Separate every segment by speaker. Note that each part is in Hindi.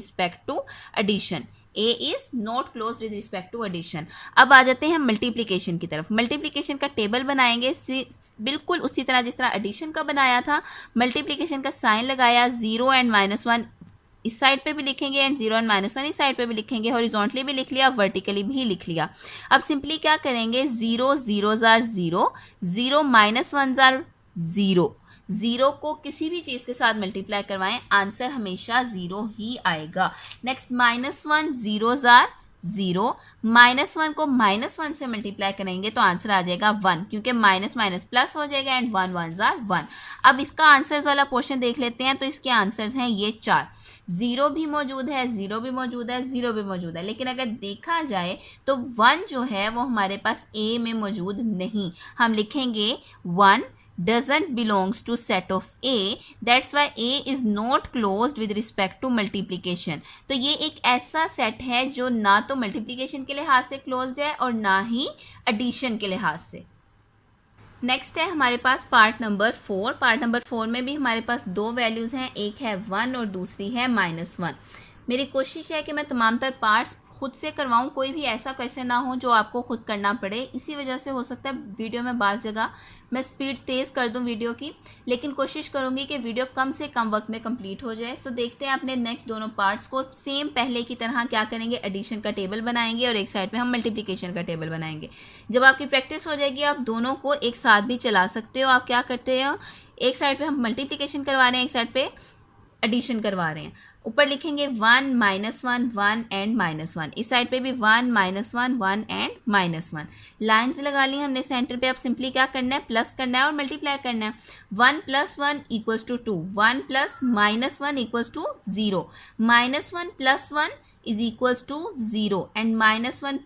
Speaker 1: Respect to addition. A is not closed with respect to addition। अब आ जाते हैं मल्टीप्लीकेशन की तरफ। मल्टीप्लीकेशन का टेबल बनाएंगे बिल्कुल उसी तरह जिस तरह एडिशन का बनाया था। मल्टीप्लीकेशन का साइन लगाया, 0 एंड -1 इस साइड पे भी लिखेंगे एंड 0 एंड -1 इस साइड पे भी लिखेंगे, हॉरिजॉन्टली भी लिख लिया, वर्टिकली भी लिख लिया। अब सिंपली क्या करेंगे, 0 0s are 0, 0 -1s are 0। 0 को किसी भी चीज के साथ मल्टीप्लाई करवाएं, आंसर हमेशा 0 ही आएगा। नेक्स्ट -1 0s are 0, -1 को -1 से मल्टीप्लाई करेंगे तो आंसर आ जाएगा 1, क्योंकि माइनस माइनस प्लस हो जाएगा एंड 1 1s are 1। अब इसका आंसर्स वाला पोर्शन देख लेते हैं। तो इसके आंसर्स हैं ये 4। 0 भी मौजूद है, 0 भी मौजूद है, 0 भी मौजूद है, लेकिन अगर देखा जाए तो 1 जो है वो हमारे पास A में मौजूद नहीं। हम लिखेंगे 1 doesn't belongs to set of A, that's why A is not closed with respect to multiplication। तो ये एक ऐसा सेट है जो ना तो मल्टीप्लिकेशन के लिहाज से क्लोज्ड है और ना ही एडिशन के लिहाज से। नेक्स्ट है हमारे पास पार्ट नंबर 4। पार्ट नंबर 4 में भी हमारे पास दो वैल्यूज़ हैं, एक है 1 और दूसरी है -1। मेरी कोशिश है कि मैं तमाम तर पार्ट्स खुद से करवाऊँ, कोई भी ऐसा क्वेश्चन ना हो जो आपको खुद करना पड़े। इसी वजह से हो सकता है वीडियो में बाज़ जगह मैं स्पीड तेज़ कर दूं वीडियो की, लेकिन कोशिश करूंगी कि वीडियो कम से कम वक्त में कंप्लीट हो जाए। तो देखते हैं अपने नेक्स्ट दोनों पार्ट्स को। सेम पहले की तरह क्या करेंगे, एडिशन का टेबल बनाएंगे और एक साइड पे हम मल्टीप्लिकेशन का टेबल बनाएंगे। जब आपकी प्रैक्टिस हो जाएगी आप दोनों को एक साथ भी चला सकते हो। आप क्या करते हो, एक साइड पर हम मल्टीप्लिकेशन करवा रहे हैं, एक साइड पर एडिशन करवा रहे हैं। ऊपर लिखेंगे 1 -1 1 एंड -1, इस साइड पे भी 1 -1 1 एंड -1। लाइंस लगा ली हमने सेंटर पे। अब सिंपली क्या करना है, प्लस करना है और मल्टीप्लाई करना है। 1 + 1 = 2, 1 + -1 = 0, -1 + 1 = 0 एंड -1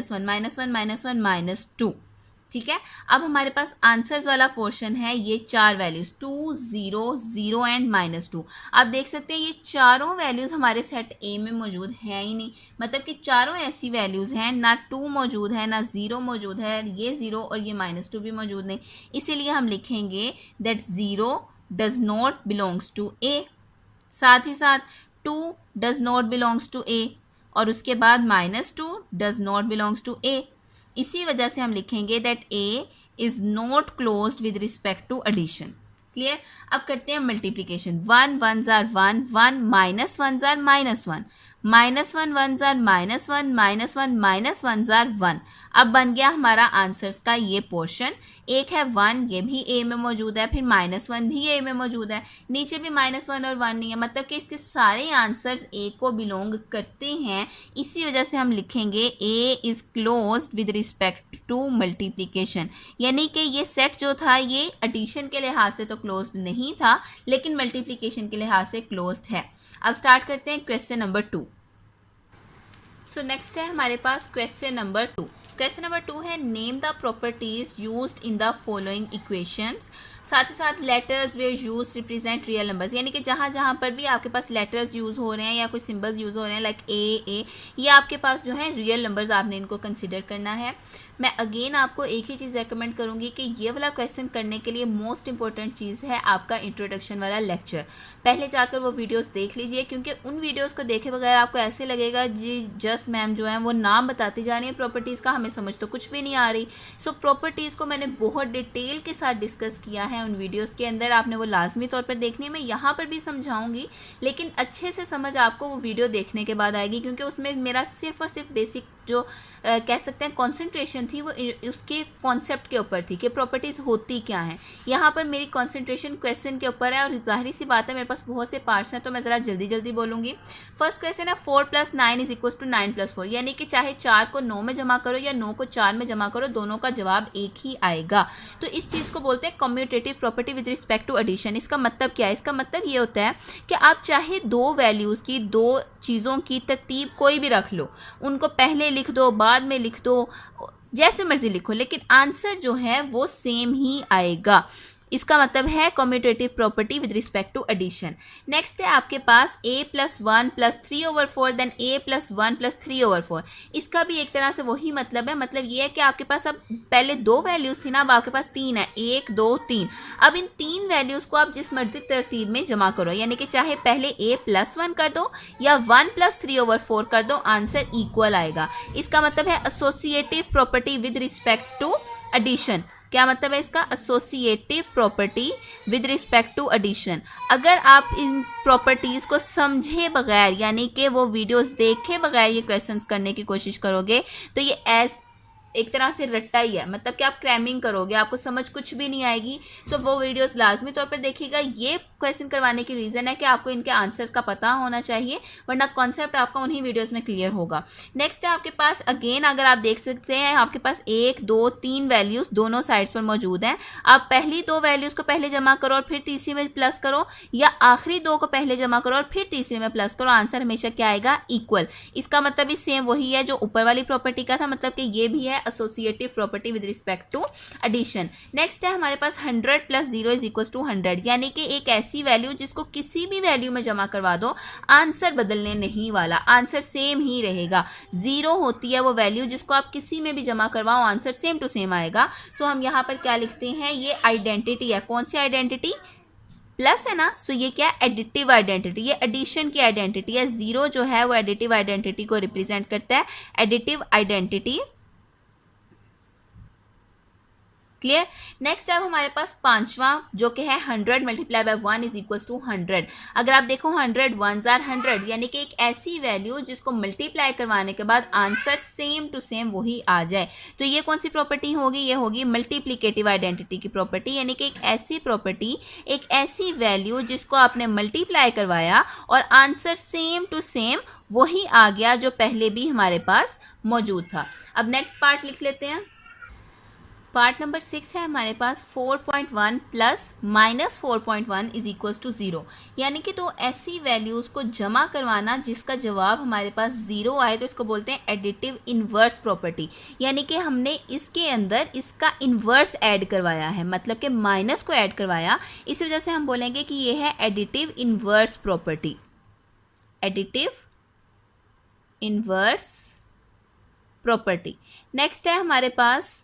Speaker 1: + -1 -2। ठीक है, अब हमारे पास आंसर्स वाला पोर्शन है ये 4 वैल्यूज 2 0 0 एंड -2। आप देख सकते हैं ये चारों वैल्यूज हमारे सेट ए में मौजूद है ही नहीं, मतलब कि चारों ऐसी वैल्यूज हैं, ना 2 मौजूद है, ना 0 मौजूद है, ये 0 और ये -2 भी मौजूद नहीं। इसीलिए हम लिखेंगे that 0 does not belongs to A, साथ ही साथ 2 does not belongs to A और उसके बाद -2 does not belongs to A. इसी वजह से हम लिखेंगे that A is not closed with respect to addition. Clear. अब करते हैं multiplication. 1 1s are 1 1 -1s are -1, -1 1s are -1 -1 -1s are 1। अब बन गया हमारा आंसर्स का ये पोर्शन। एक है 1, ये भी ए में मौजूद है, फिर -1 भी ए में मौजूद है, नीचे भी -1 और 1 नहीं है, मतलब कि इसके सारे आंसर्स ए को बिलोंग करते हैं। इसी वजह से हम लिखेंगे A is closed with respect to multiplication, यानी कि ये सेट जो था ये एडिशन के लिहाज से तो क्लोज्ड नहीं था, लेकिन मल्टीप्लिकेशन के लिहाज से क्लोज्ड है। अब स्टार्ट करते हैं क्वेश्चन नंबर 2। सो नेक्स्ट है हमारे पास क्वेश्चन नंबर 2। क्वेश्चन नंबर 2 है name the properties used in the following equations. साथ ही साथ letters were use represent real numbers, यानी कि जहाँ जहाँ पर भी आपके पास लेटर्स यूज हो रहे हैं या कोई सिंबल्स यूज हो रहे हैं लाइक ए, ये आपके पास जो है रियल नंबर्स, आपने इनको कंसिडर करना है। मैं अगेन आपको एक ही चीज़ रेकमेंड करूंगी कि ये वाला क्वेश्चन करने के लिए मोस्ट इंपॉर्टेंट चीज़ है आपका इंट्रोडक्शन वाला लेक्चर। पहले जाकर वो वीडियोस देख लीजिए, क्योंकि उन वीडियोस को देखे बगैर आपको ऐसे लगेगा जी जस्ट मैम जो है वो नाम बताती जा रही है प्रॉपर्टीज़ का, हमें समझ तो कुछ भी नहीं आ रही। सो प्रॉपर्टीज़ को मैंने बहुत डिटेल के साथ डिस्कस किया है उन वीडियोस के अंदर, आपने वो लाजमी तौर पर देखनी है। मैं यहाँ पर भी समझाऊंगी, लेकिन अच्छे से समझ आपको वो वीडियो देखने के बाद आएगी, क्योंकि उसमें मेरा सिर्फ और सिर्फ बेसिक जो कह सकते हैं कंसंट्रेशन थी वो उसके कॉन्सेप्ट के ऊपर थी कि प्रॉपर्टीज़ होती क्या हैं। यहाँ पर मेरी कंसंट्रेशन क्वेश्चन के ऊपर है और जाहिर सी बात है मेरे पास बहुत से पार्ट्स हैं, तो मैं ज़रा जल्दी जल्दी बोलूँगी। फर्स्ट क्वेश्चन है 4 + 9 = 9 + 4, यानी कि चाहे 4 को 9 में जमा करो या 9 को 4 में जमा करो, दोनों का जवाब एक ही आएगा। तो इस चीज़ को बोलते हैं commutative property with respect to addition. इसका मतलब क्या है, इसका मतलब ये होता है कि आप चाहे दो वैल्यूज़ की, दो चीज़ों की तरतीब कोई भी रख लो, उनको पहले लिख दो बाद में लिख दो, जैसे मर्जी लिखो, लेकिन आंसर जो है वो सेम ही आएगा। इसका मतलब है commutative property with respect to addition. Next है आपके पास a plus 1 plus 3/4 then a plus 1 plus 3/4। इसका भी एक तरह से वही मतलब है, मतलब ये है कि आपके पास अब पहले 2 वैल्यूज थी ना, अब आपके पास 3 है, 1 2 3। अब इन 3 वैल्यूज को आप जिस मर्जी तरतीब में जमा करो, यानी कि चाहे पहले a प्लस 1 कर दो या 1 प्लस 3/4 कर दो, आंसर इक्वल आएगा। इसका मतलब है associative property with respect to addition. क्या मतलब है इसका? Associative property with respect to addition. अगर आप इन प्रॉपर्टीज को समझे बगैर, यानी कि वो वीडियोस देखे बगैर ये क्वेश्चंस करने की कोशिश करोगे तो ये एक तरह से रट्टा ही है, मतलब कि आप क्रैमिंग करोगे, आपको समझ कुछ भी नहीं आएगी। सो वो वीडियोस लाजमी तौर पर देखिएगा। ये क्वेश्चन करवाने की रीज़न है कि आपको इनके आंसर्स का पता होना चाहिए, वरना कॉन्सेप्ट आपका उन्हीं वीडियोस में क्लियर होगा। नेक्स्ट है आपके पास, अगेन अगर आप देख सकते हैं, आपके पास 1 2 3 वैल्यूज दोनों साइड्स पर मौजूद हैं। आप पहली 2 वैल्यूज को पहले जमा करो और फिर तीसरी में प्लस करो, या आखिरी 2 को पहले जमा करो और फिर तीसरी में प्लस करो, आंसर हमेशा क्या आएगा? इक्वल। इसका मतलब भी सेम वही है जो ऊपर वाली प्रॉपर्टी का था, मतलब कि ये भी है associative property with respect to addition. Next है हमारे पास 100 प्लस 0 इज इक्वल टू 100, यानी कि एक ऐसी वैल्यू जिसको किसी भी वैल्यू में जमा करवा दो, आंसर बदलने नहीं वाला, आंसर सेम ही रहेगा। 0 होती है वो वैल्यू जिसको आप किसी में भी जमा करवाओ, आंसर सेम टू सेम आएगा। सो हम यहाँ पर क्या लिखते हैं? ये आइडेंटिटी है। कौन सी आइडेंटिटी? प्लस है ना, सो ये क्या है? एडिटिव आइडेंटिटी, ये एडिशन की आइडेंटिटी है। 0 जो है वो एडिटिव आइडेंटिटी को रिप्रेजेंट करता है, एडिटिव आइडेंटिटी। क्लियर? नेक्स्ट अब हमारे पास पांचवा जो कि है 100 multiply by 1 is equal to 100। अगर आप देखो 100 1s आर 100, यानी कि एक ऐसी वैल्यू जिसको मल्टीप्लाई करवाने के बाद आंसर सेम टू सेम वही आ जाए, तो ये कौन सी प्रॉपर्टी होगी? ये होगी मल्टीप्लिकेटिव आइडेंटिटी की प्रॉपर्टी, यानी कि एक ऐसी प्रॉपर्टी, एक ऐसी वैल्यू जिसको आपने मल्टीप्लाई करवाया और आंसर सेम टू सेम वही आ गया जो पहले भी हमारे पास मौजूद था। अब नेक्स्ट पार्ट लिख लेते हैं। पार्ट नंबर 6 है हमारे पास 4.1 plus minus 4.1 is equal to 0, यानी कि तो ऐसी वैल्यूज को जमा करवाना जिसका जवाब हमारे पास 0 आए, तो इसको बोलते हैं एडिटिव इनवर्स प्रॉपर्टी। यानी कि हमने इसके अंदर इसका इनवर्स ऐड करवाया है, मतलब कि माइनस को ऐड करवाया, इस वजह से हम बोलेंगे कि ये है additive inverse property, additive inverse property. Next है हमारे पास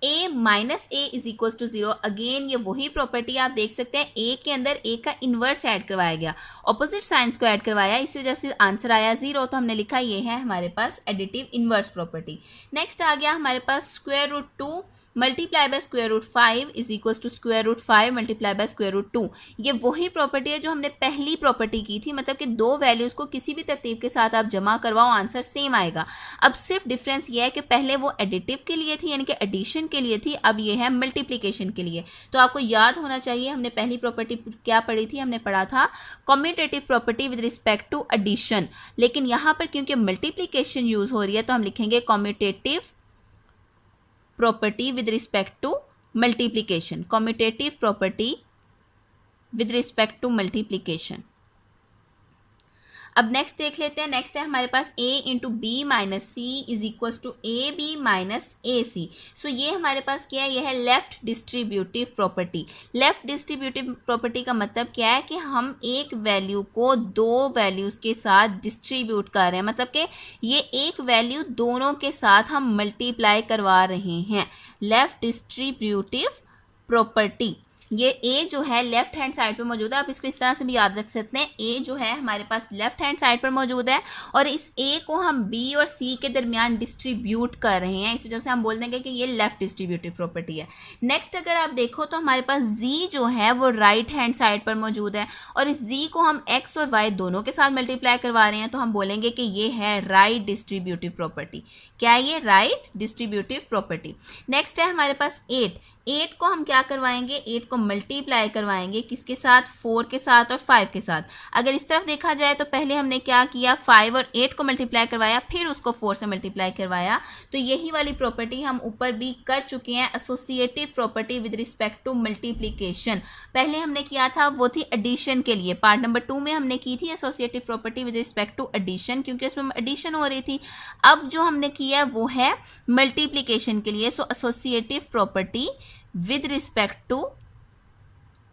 Speaker 1: a minus A is equal to 0। Again ये वही प्रॉपर्टी आप देख सकते हैं, a के अंदर a का इनवर्स ऐड करवाया गया, ऑपोजिट साइंस को ऐड करवाया, इस वजह से आंसर आया 0, तो हमने लिखा ये है हमारे पास एडिटिव इनवर्स प्रॉपर्टी। नेक्स्ट आ गया हमारे पास square root 2 multiply by square root 5 is equal to square root 5 multiply by square root 2। ये वही प्रॉपर्टी है जो हमने पहली प्रॉपर्टी की थी, मतलब कि 2 वैल्यूज को किसी भी तरतीब के साथ आप जमा करवाओ, आंसर सेम आएगा। अब सिर्फ डिफरेंस ये है कि पहले वो एडिटिव के लिए थी, यानी कि एडिशन के लिए थी, अब ये है मल्टीप्लीकेशन के लिए। तो आपको याद होना चाहिए हमने पहली प्रॉपर्टी क्या पढ़ी थी? हमने पढ़ा था commutative property with respect to addition, लेकिन यहाँ पर क्योंकि मल्टीप्लीकेशन यूज हो रही है तो हम लिखेंगे commutative property with respect to multiplication, commutative property with respect to multiplication. अब नेक्स्ट देख लेते हैं। नेक्स्ट है हमारे पास a into B minus C is equal to A B minus A C. So ये हमारे पास क्या है? यह है left distributive property. Left distributive property का मतलब क्या है कि हम एक वैल्यू को 2 वैल्यूज के साथ डिस्ट्रीब्यूट कर रहे हैं, मतलब कि ये एक वैल्यू दोनों के साथ हम मल्टीप्लाई करवा रहे हैं। लेफ्ट डिस्ट्रीब्यूटिव प्रॉपर्टी, ये a जो है लेफ्ट हैंड साइड पर मौजूद है, आप इसको इस तरह से भी याद रख सकते हैं। a जो है हमारे पास लेफ्ट हैंड साइड पर मौजूद है और इस a को हम b और c के दरमियान डिस्ट्रीब्यूट कर रहे हैं, इस वजह से हम बोल देंगे कि ये लेफ्ट डिस्ट्रीब्यूटिव प्रॉपर्टी है। नेक्स्ट अगर आप देखो तो हमारे पास z जो है वो राइट हैंड साइड पर मौजूद है और इस z को हम x और y दोनों के साथ मल्टीप्लाई करवा रहे हैं, तो हम बोलेंगे कि ये है राइट डिस्ट्रीब्यूटिव प्रॉपर्टी। क्या है ये? Right distributive property. नेक्स्ट है हमारे पास 8 8 को हम क्या करवाएंगे, 8 को मल्टीप्लाई करवाएंगे किसके साथ, 4 के साथ और 5 के साथ। अगर इस तरफ देखा जाए तो पहले हमने क्या किया, 5 और 8 को मल्टीप्लाई करवाया, फिर उसको 4 से मल्टीप्लाई करवाया। तो यही वाली प्रॉपर्टी हम ऊपर भी कर चुके हैं, associative property with respect to multiplication. पहले हमने किया था वो थी एडिशन के लिए, पार्ट नंबर 2 में हमने की थी associative property with respect to addition, क्योंकि उसमें एडिशन हो रही थी। अब जो हमने किया वो है मल्टीप्लीकेशन के लिए। So associative property with respect to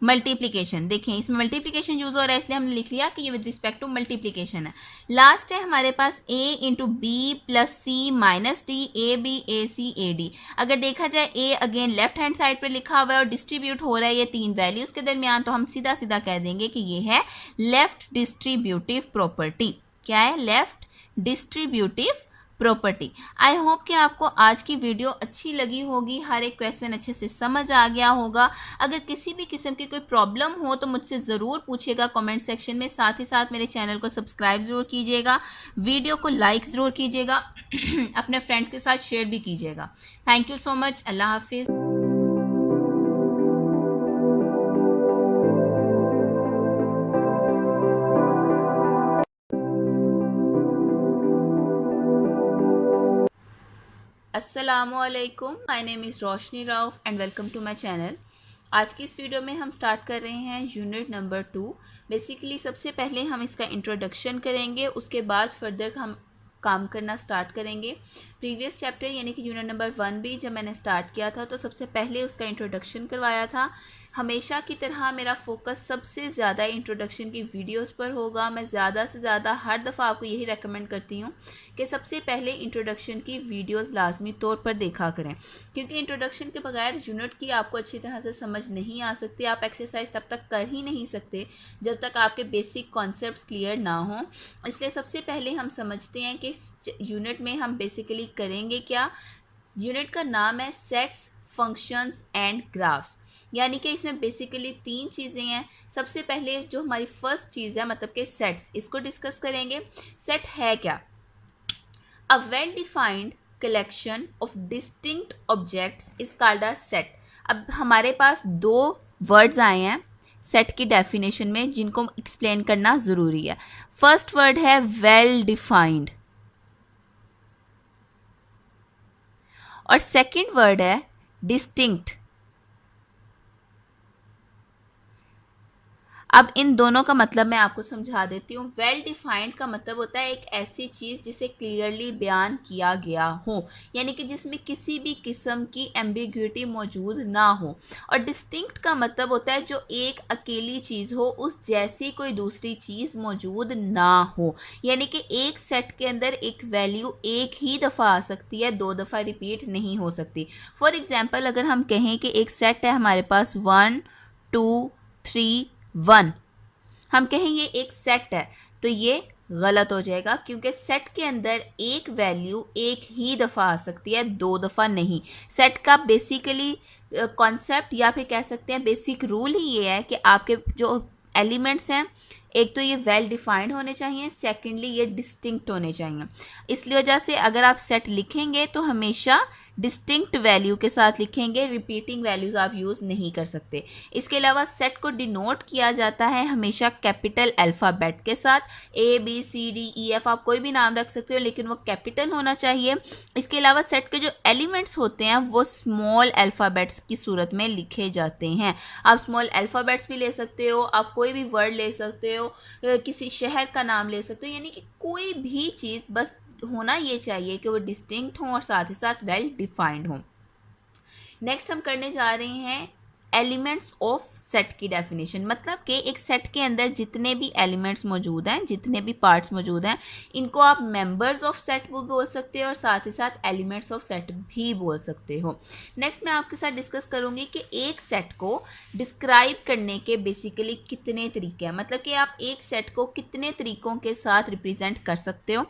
Speaker 1: multiplication, देखें इसमें मल्टीप्लीकेशन यूज हो रहा है इसलिए हमने लिख लिया कि ये विद रिस्पेक्ट टू मल्टीप्लीकेशन है। लास्ट है हमारे पास a into B plus C minus D, A B A C A D. अगर देखा जाए a again left hand side पर लिखा हुआ है और डिस्ट्रीब्यूट हो रहा है ये तीन वैल्यूज के दरमियान, तो हम सीधा सीधा कह देंगे कि ये है लेफ्ट डिस्ट्रीब्यूटिव प्रॉपर्टी। क्या है, left distributive property. I hope कि आपको आज की वीडियो अच्छी लगी होगी, हर एक क्वेश्चन अच्छे से समझ आ गया होगा। अगर किसी भी किस्म की कोई प्रॉब्लम हो तो मुझसे ज़रूर पूछिएगा कमेंट सेक्शन में। साथ ही साथ मेरे चैनल को सब्सक्राइब ज़रूर कीजिएगा, वीडियो को लाइक ज़रूर कीजिएगा, अपने फ्रेंड्स के साथ शेयर भी कीजिएगा। Thank you so much. अल्लाह हाफिज़। अस्सलामुअलैकुम, my name is Roshni Rauf and welcome to my channel. आज की इस वीडियो में हम स्टार्ट कर रहे हैं यूनिट नंबर 2। बेसिकली सबसे पहले हम इसका इंट्रोडक्शन करेंगे, उसके बाद फर्दर हम काम करना स्टार्ट करेंगे। प्रीवियस चैप्टर यानी कि यूनिट नंबर 1 भी जब मैंने स्टार्ट किया था तो सबसे पहले उसका इंट्रोडक्शन करवाया था। हमेशा की तरह मेरा फोकस सबसे ज़्यादा इंट्रोडक्शन की वीडियोस पर होगा। मैं ज़्यादा से ज़्यादा हर दफ़ा आपको यही रेकमेंड करती हूँ कि सबसे पहले इंट्रोडक्शन की वीडियोस लाजमी तौर पर देखा करें, क्योंकि इंट्रोडक्शन के बगैर यूनिट की आपको अच्छी तरह से समझ नहीं आ सकती। आप एक्सरसाइज तब तक कर ही नहीं सकते जब तक आपके बेसिक कॉन्सेप्ट्स क्लियर ना हों। इसलिए सबसे पहले हम समझते हैं कि यूनिट में हम बेसिकली करेंगे क्या। यूनिट का नाम है सेट्स, फंक्शंस एंड ग्राफ्स, यानी कि इसमें बेसिकली 3 चीज़ें हैं। सबसे पहले जो हमारी फर्स्ट चीज़ है मतलब कि सेट्स, इसको डिस्कस करेंगे। सेट है क्या, a well defined collection of distinct objects is called a set. अब हमारे पास 2 वर्ड्स आए हैं सेट की डेफिनेशन में जिनको एक्सप्लेन करना ज़रूरी है। फर्स्ट वर्ड है वेल डिफाइंड और सेकंड वर्ड है डिस्टिंक्ट। अब इन दोनों का मतलब मैं आपको समझा देती हूँ। वेल डिफाइंड का मतलब होता है एक ऐसी चीज़ जिसे क्लियरली बयान किया गया हो, यानी कि जिसमें किसी भी किस्म की एम्बिग्यूटी मौजूद ना हो। और डिस्टिंक्ट का मतलब होता है जो एक अकेली चीज़ हो, उस जैसी कोई दूसरी चीज़ मौजूद ना हो, यानी कि एक सेट के अंदर एक वैल्यू एक ही दफ़ा आ सकती है, 2 दफ़ा रिपीट नहीं हो सकती। फॉर एग्जाम्पल अगर हम कहें कि एक सेट है हमारे पास 1 2 3 1, हम कहेंगे एक सेट है, तो ये गलत हो जाएगा क्योंकि सेट के अंदर एक वैल्यू एक ही दफ़ा आ सकती है, 2 दफ़ा नहीं। सेट का बेसिकली कॉन्सेप्ट या फिर कह सकते हैं बेसिक रूल ही ये है कि आपके जो एलिमेंट्स हैं, एक तो ये वेल डिफाइंड होने चाहिए, सेकेंडली ये डिस्टिंक्ट होने चाहिए। इसलिए वजह से अगर आप सेट लिखेंगे तो हमेशा डिस्टिंक्ट वैल्यू के साथ लिखेंगे, रिपीटिंग वैल्यूज आप यूज़ नहीं कर सकते। इसके अलावा सेट को डिनोट किया जाता है हमेशा कैपिटल अल्फ़ाबेट के साथ, ABCDEF आप कोई भी नाम रख सकते हो लेकिन वो कैपिटल होना चाहिए। इसके अलावा सेट के जो एलिमेंट्स होते हैं वो स्मॉल अल्फ़ाबेट्स की सूरत में लिखे जाते हैं। आप स्मॉल अल्फ़ाबेट्स भी ले सकते हो, आप कोई भी वर्ड ले सकते हो, किसी शहर का नाम ले सकते हो, यानी कि कोई भी चीज़ बस होना ये चाहिए कि वो डिस्टिंक्ट हो और साथ ही साथ वेल डिफाइंड हो। नेक्स्ट हम करने जा रहे हैं एलिमेंट्स ऑफ सेट की डेफिनेशन, मतलब कि एक सेट के अंदर जितने भी एलिमेंट्स मौजूद हैं, जितने भी पार्ट्स मौजूद हैं, इनको आप मेंबर्स ऑफ सेट भी बोल सकते हो और साथ ही साथ एलिमेंट्स ऑफ सेट भी बोल सकते हो। नेक्स्ट मैं आपके साथ डिस्कस करूंगी कि एक सेट को डिस्क्राइब करने के बेसिकली कितने तरीके हैं, मतलब कि आप एक सेट को कितने तरीकों के साथ रिप्रेजेंट कर सकते हो।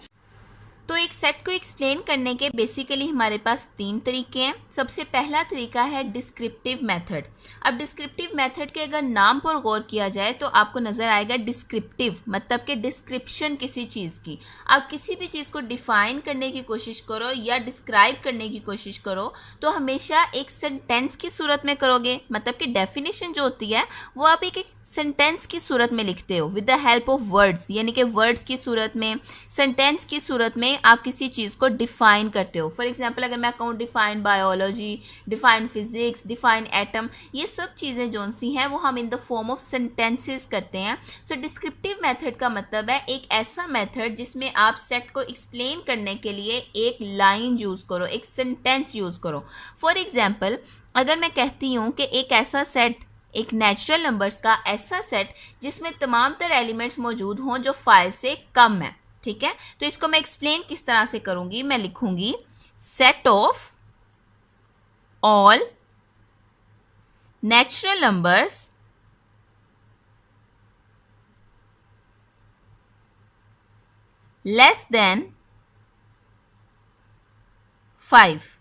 Speaker 1: तो एक सेट को एक्सप्लेन करने के बेसिकली हमारे पास 3 तरीके हैं। सबसे पहला तरीका है डिस्क्रिप्टिव मेथड। अब डिस्क्रिप्टिव मेथड के अगर नाम पर गौर किया जाए तो आपको नजर आएगा डिस्क्रिप्टिव मतलब कि डिस्क्रिप्शन किसी चीज़ की। आप किसी भी चीज़ को डिफाइन करने की कोशिश करो या डिस्क्राइब करने की कोशिश करो तो हमेशा एक सेंटेंस की सूरत में करोगे, मतलब कि डेफिनेशन जो होती है वो आप एक सेंटेंस की सूरत में लिखते हो with the help of words, यानी कि वर्ड्स की सूरत में, सेंटेंस की सूरत में आप किसी चीज़ को डिफाइन करते हो। फॉर एग्जांपल अगर मैं कहूँ define biology, define physics, define atom, ये सब चीज़ें जो सी हैं वो हम in the form of sentences करते हैं। सो डिस्क्रिप्टिव मेथड का मतलब है एक ऐसा मेथड जिसमें आप सेट को एक्सप्लेन करने के लिए एक लाइन यूज़ करो, एक सेंटेंस यूज़ करो। फॉर एग्जाम्पल अगर मैं कहती हूँ कि एक ऐसा सेट, एक नेचुरल नंबर्स का ऐसा सेट जिसमें तमाम तर एलिमेंट्स मौजूद हों जो 5 से कम है, ठीक है, तो इसको मैं एक्सप्लेन किस तरह से करूंगी, मैं लिखूंगी set of all natural numbers less than 5,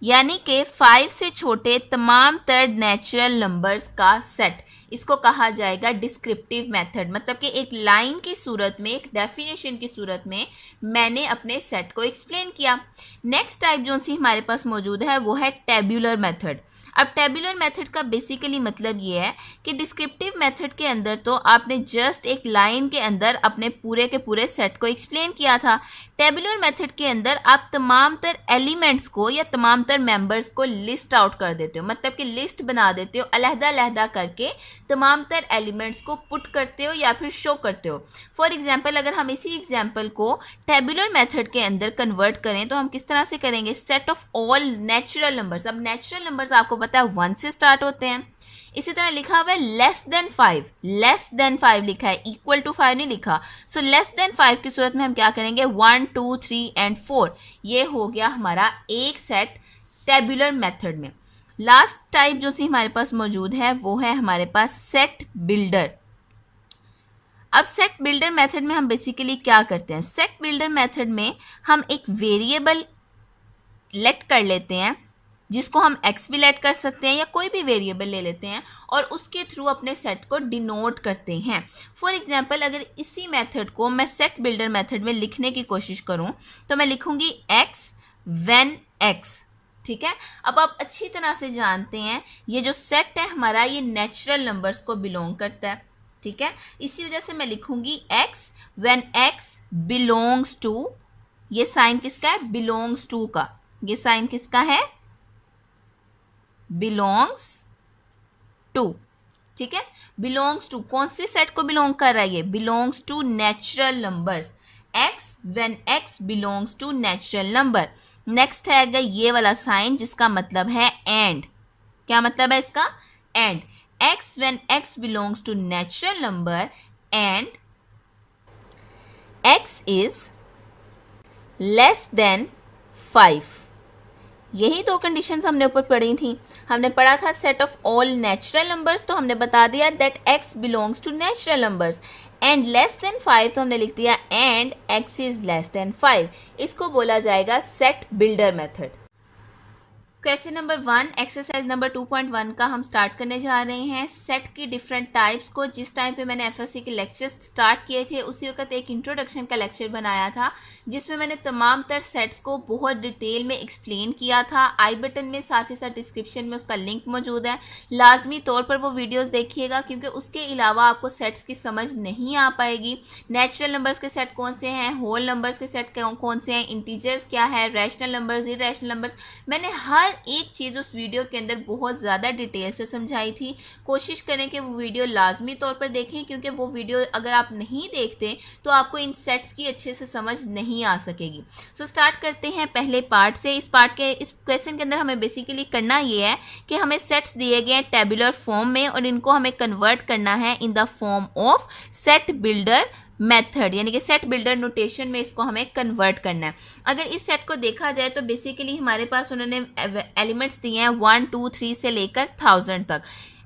Speaker 1: यानी कि 5 से छोटे तमाम तर नेचुरल नंबर्स का सेट, इसको कहा जाएगा डिस्क्रिप्टिव मेथड। मतलब कि एक लाइन की सूरत में, एक डेफिनेशन की सूरत में मैंने अपने सेट को एक्सप्लेन किया। नेक्स्ट टाइप जो सी हमारे पास मौजूद है वो है टेब्यूलर मेथड। अब टेब्यूलर मेथड का बेसिकली मतलब ये है कि डिस्क्रिप्टिव मेथड के अंदर तो आपने जस्ट एक लाइन के अंदर अपने पूरे के पूरे सेट को एक्सप्लेन किया था। टेब्यूलर मेथड के अंदर आप तमाम तर एलिमेंट्स को या तमाम तर मेंबर्स को लिस्ट आउट कर देते हो, मतलब कि लिस्ट बना देते हो, अलहदा करके तमाम तर एलिमेंट्स को पुट करते हो या फिर शो करते हो। फॉर एग्जाम्पल अगर हम इसी एग्जाम्पल को टेब्यूलर मेथड के अंदर कन्वर्ट करें तो हम किस तरह से करेंगे, set of all natural numbers. अब नेचुरल नंबर्स आपको पता है 1 से स्टार्ट होते हैं। इसी तरह लिखा हुआ है लेस देन 5, लेस देन 5 लिखा है, इक्वल टू 5 नहीं लिखा। सो लेस देन 5 की सूरत में हम क्या करेंगे, 1 2 3 एंड 4। ये हो गया हमारा एक सेट टेब्यूलर मेथड में। लास्ट टाइप जो सी हमारे पास मौजूद है वो है हमारे पास सेट बिल्डर। अब सेट बिल्डर मेथड में हम बेसिकली क्या करते हैं, सेट बिल्डर मेथड में हम एक वेरिएबल लेट कर लेते हैं जिसको हम एक्स भी लेट कर सकते हैं या कोई भी वेरिएबल ले लेते हैं और उसके थ्रू अपने सेट को डिनोट करते हैं। फॉर एग्जांपल अगर इसी मेथड को मैं सेट बिल्डर मेथड में लिखने की कोशिश करूं तो मैं लिखूंगी एक्स व्हेन एक्स, ठीक है। अब आप अच्छी तरह से जानते हैं ये जो सेट है हमारा ये नेचुरल नंबर्स को बिलोंग करता है, ठीक है। इसी वजह से मैं लिखूंगी X when X belongs to, ये साइन किसका है, बिलोंग्स टू का, ये साइन किसका है, बिलोंग्स टू, ठीक है। बिलोंग्स टू कौन से सेट को बिलोंग कर रहा है, ये belongs to natural numbers, X when X belongs to natural number. Next है ये वाला साइन जिसका मतलब है एंड। क्या मतलब है इसका, and, X when X belongs to natural number and x is less than 5। यही दो कंडीशंस हमने ऊपर पढ़ी थी। हमने पढ़ा था set of all natural numbers, तो हमने बता दिया that x belongs to natural numbers, and less than 5 तो हमने लिख दिया and x is less than 5। इसको बोला जाएगा set builder method. Question number 1 exercise number 2.1 का हम स्टार्ट करने जा रहे हैं। सेट की डिफरेंट टाइप्स को, जिस टाइम पे मैंने एफएससी के लेक्चर्स स्टार्ट किए थे उसी वक्त एक इंट्रोडक्शन का लेक्चर बनाया था जिसमें मैंने तमाम तर सेट्स को बहुत डिटेल में एक्सप्लेन किया था। आई बटन में साथ ही साथ डिस्क्रिप्शन में उसका लिंक मौजूद है, लाजमी तौर पर वो वीडियोस देखिएगा क्योंकि उसके अलावा आपको सेट्स की समझ नहीं आ पाएगी। नेचुरल नंबर्स के सेट कौन से हैं, होल नंबर्स के सेट कौन से हैं, इंटीजर्स क्या है, रैशनल नंबर्स, इरेशनल नंबर्स, मैंने हर एक चीज़ उस वीडियो के अंदर बहुत ज़्यादा डिटेल से समझाई थी। कोशिश करें कि वो वीडियो लाजमी तौर पर देखें क्योंकि वो वीडियो अगर आप नहीं देखते तो आपको इन सेट्स की अच्छे से समझ नहीं आ सकेगी। सो स्टार्ट करते हैं पहले पार्ट से। इस क्वेश्चन के अंदर हमें बेसिकली करना ये है कि हमें सेट्स दिए गए हैं टेबुलर फॉर्म में और इनको हमें कन्वर्ट करना है in the form of set builder method, यानी कि सेट बिल्डर नोटेशन में इसको हमें कन्वर्ट करना है। अगर इस सेट को देखा जाए तो बेसिकली हमारे पास उन्होंने एलिमेंट्स दिए हैं 1 2 3 से लेकर 1000 तक।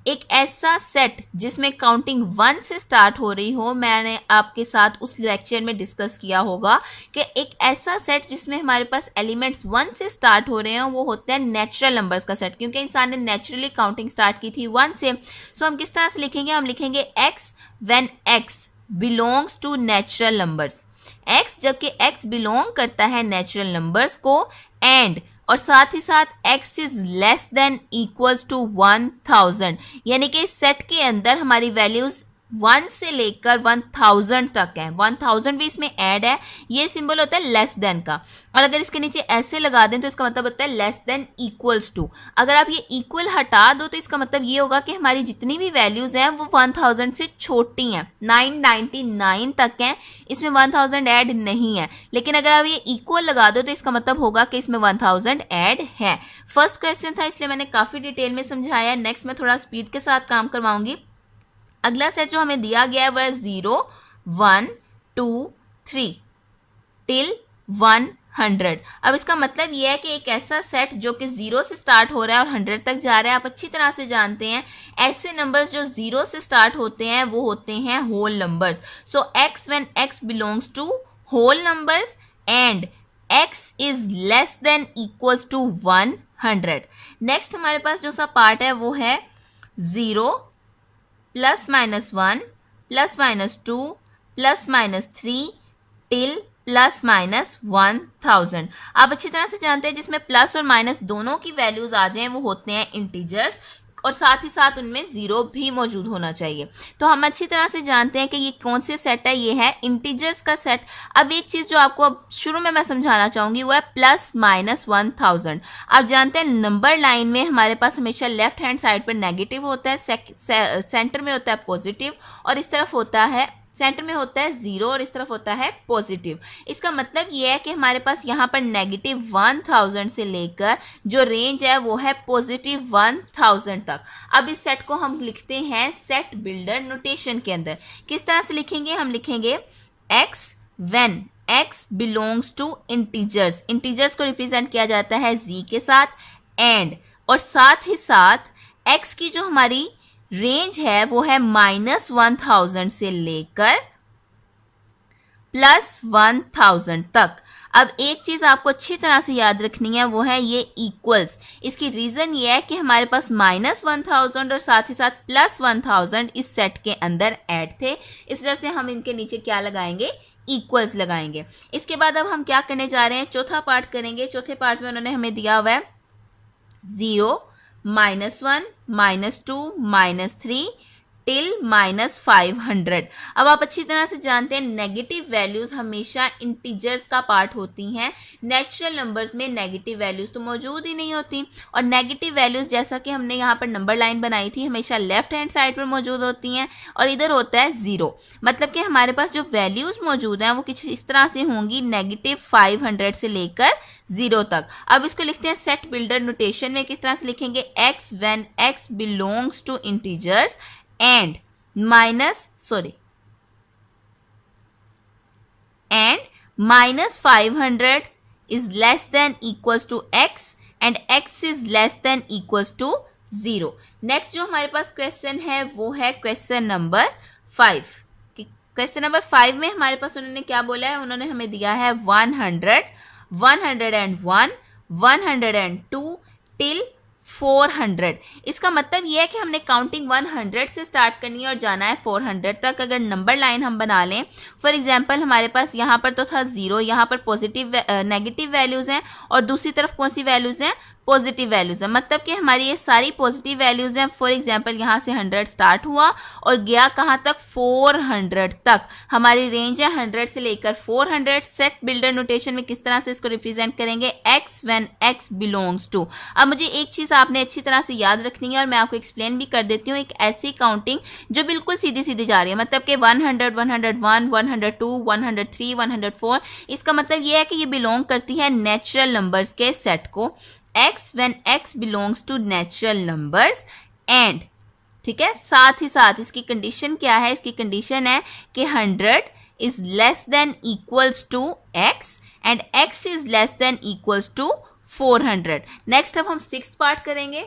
Speaker 1: एक ऐसा सेट जिसमें काउंटिंग 1 से स्टार्ट हो रही हो, मैंने आपके साथ उस लेक्चर में डिस्कस किया होगा कि एक ऐसा सेट जिसमें हमारे पास एलिमेंट्स 1 से स्टार्ट हो रहे हैं वो होता है नेचुरल नंबर्स का सेट, क्योंकि इंसान ने नेचुरली काउंटिंग स्टार्ट की थी 1 से। सो हम किस तरह से लिखेंगे, हम लिखेंगे x when x belongs to natural numbers, x जबकि x बिलोंग करता है नेचुरल नंबर्स को, एंड और साथ ही साथ x is less than equals to 1000, यानी कि इस सेट के अंदर हमारी वैल्यूज 1 से लेकर 1000 तक है, 1000 भी इसमें ऐड है, ये सिंबल होता है लेस देन का। और अगर इसके नीचे ऐसे लगा दें तो इसका मतलब होता है लेस देन इक्वल्स टू। अगर आप ये इक्वल हटा दो तो इसका मतलब ये होगा कि हमारी जितनी भी वैल्यूज हैं वो 1000 से छोटी हैं, 999 तक हैं, इसमें 1000 ऐड नहीं है। लेकिन अगर आप ये इक्वल लगा दो तो इसका मतलब होगा कि इसमें 1000 ऐड है। फर्स्ट क्वेश्चन था इसलिए मैंने काफी डिटेल में समझाया है, नेक्स्ट मैं थोड़ा स्पीड के साथ काम करवाऊंगी। अगला सेट जो हमें दिया गया है वह 0 1 2 3 टिल 100। अब इसका मतलब यह है कि एक ऐसा सेट जो कि 0 से स्टार्ट हो रहा है और 100 तक जा रहा है। आप अच्छी तरह से जानते हैं ऐसे नंबर्स जो 0 से स्टार्ट होते हैं वो होते हैं whole numbers. So x when x belongs to whole numbers and x is less than equals to 100। Next हमारे पास जो सा पार्ट है वो है 0 plus minus 1 plus minus 2 plus minus 3 till plus minus 1000। आप अच्छी तरह से जानते हैं जिसमें प्लस और माइनस दोनों की वैल्यूज आ जाएं वो होते हैं इंटीजर्स, और साथ ही साथ उनमें जीरो भी मौजूद होना चाहिए। तो हम अच्छी तरह से जानते हैं कि ये कौन से सेट है, ये है इंटीजर्स का सेट। अब एक चीज जो आपको अब शुरू में मैं समझाना चाहूंगी वो है प्लस माइनस 1000। आप जानते हैं नंबर लाइन में हमारे पास हमेशा लेफ्ट हैंड साइड पर नेगेटिव होता है, सेंटर में होता है पॉजिटिव, और इस तरफ होता है सेंटर में होता है 0 और इस तरफ होता है पॉजिटिव। इसका मतलब यह है कि हमारे पास यहाँ पर नेगेटिव 1000 से लेकर जो रेंज है वो है पॉजिटिव 1000 तक। अब इस सेट को हम लिखते हैं सेट बिल्डर नोटेशन के अंदर। किस तरह से लिखेंगे, हम लिखेंगे x when x belongs to integers, integers को रिप्रेजेंट किया जाता है z के साथ, एंड और साथ ही साथ x की जो हमारी रेंज है वो है -1000 से लेकर +1000 तक। अब एक चीज आपको अच्छी तरह से याद रखनी है वो है ये इक्वल्स। इसकी रीजन ये है कि हमारे पास -1000 और साथ ही साथ +1000 इस सेट के अंदर ऐड थे, इस वजह से हम इनके नीचे क्या लगाएंगे, इक्वल्स लगाएंगे। इसके बाद अब हम क्या करने जा रहे हैं, चौथा पार्ट करेंगे। चौथे पार्ट में उन्होंने हमें दिया हुआ है 0 -1 -2 -3 टिल -500। अब आप अच्छी तरह से जानते हैं नेगेटिव वैल्यूज हमेशा इंटीजर्स का पार्ट होती हैं। नेचुरल नंबर्स में नेगेटिव वैल्यूज तो मौजूद ही नहीं होती, और नेगेटिव वैल्यूज जैसा कि हमने यहाँ पर नंबर लाइन बनाई थी हमेशा लेफ्ट हैंड साइड पर मौजूद होती हैं, और इधर होता है 0। मतलब कि हमारे पास जो वैल्यूज मौजूद हैं वो कुछ इस तरह से होंगी, -500 से लेकर 0 तक। अब इसको लिखते हैं सेट बिल्डर नोटेशन में। किस तरह से लिखेंगे, x when x belongs to integers and -500 is less than equals to x and x is less than equals to 0। Next जो हमारे पास क्वेश्चन है वो है क्वेश्चन नंबर 5। क्वेश्चन नंबर 5 में हमारे पास उन्होंने क्या बोला है, उन्होंने हमें दिया है 100 101 102 टिल 400। इसका मतलब यह है कि हमने काउंटिंग 100 से स्टार्ट करनी है और जाना है 400 तक। अगर नंबर लाइन हम बना लें, फॉर एग्जांपल हमारे पास यहाँ पर तो था 0, यहाँ पर पॉजिटिव नेगेटिव वैल्यूज हैं और दूसरी तरफ कौन सी वैल्यूज हैं, पॉजिटिव वैल्यूज है। मतलब कि हमारी ये सारी पॉजिटिव वैल्यूज हैं। फॉर एग्जांपल यहाँ से 100 स्टार्ट हुआ और गया कहाँ तक, 400 तक। हमारी रेंज है 100 से लेकर 400। सेट बिल्डर नोटेशन में किस तरह से इसको रिप्रेजेंट करेंगे, x when x belongs to. अब मुझे एक चीज आपने अच्छी तरह से याद रखनी है और मैं आपको एक्सप्लेन भी कर देती हूँ। एक ऐसी काउंटिंग जो बिल्कुल सीधी सीधी जा रही है, मतलब कि 100 101 102 103 104, इसका मतलब यह है कि ये बिलोंग करती है नेचुरल नंबर्स के सेट को। x when x belongs to natural numbers and, ठीक है, साथ ही साथ इसकी कंडीशन क्या है, इसकी कंडीशन है कि 100 is less than equals to x and x is less than equals to 400। Next अब हम 6th पार्ट करेंगे।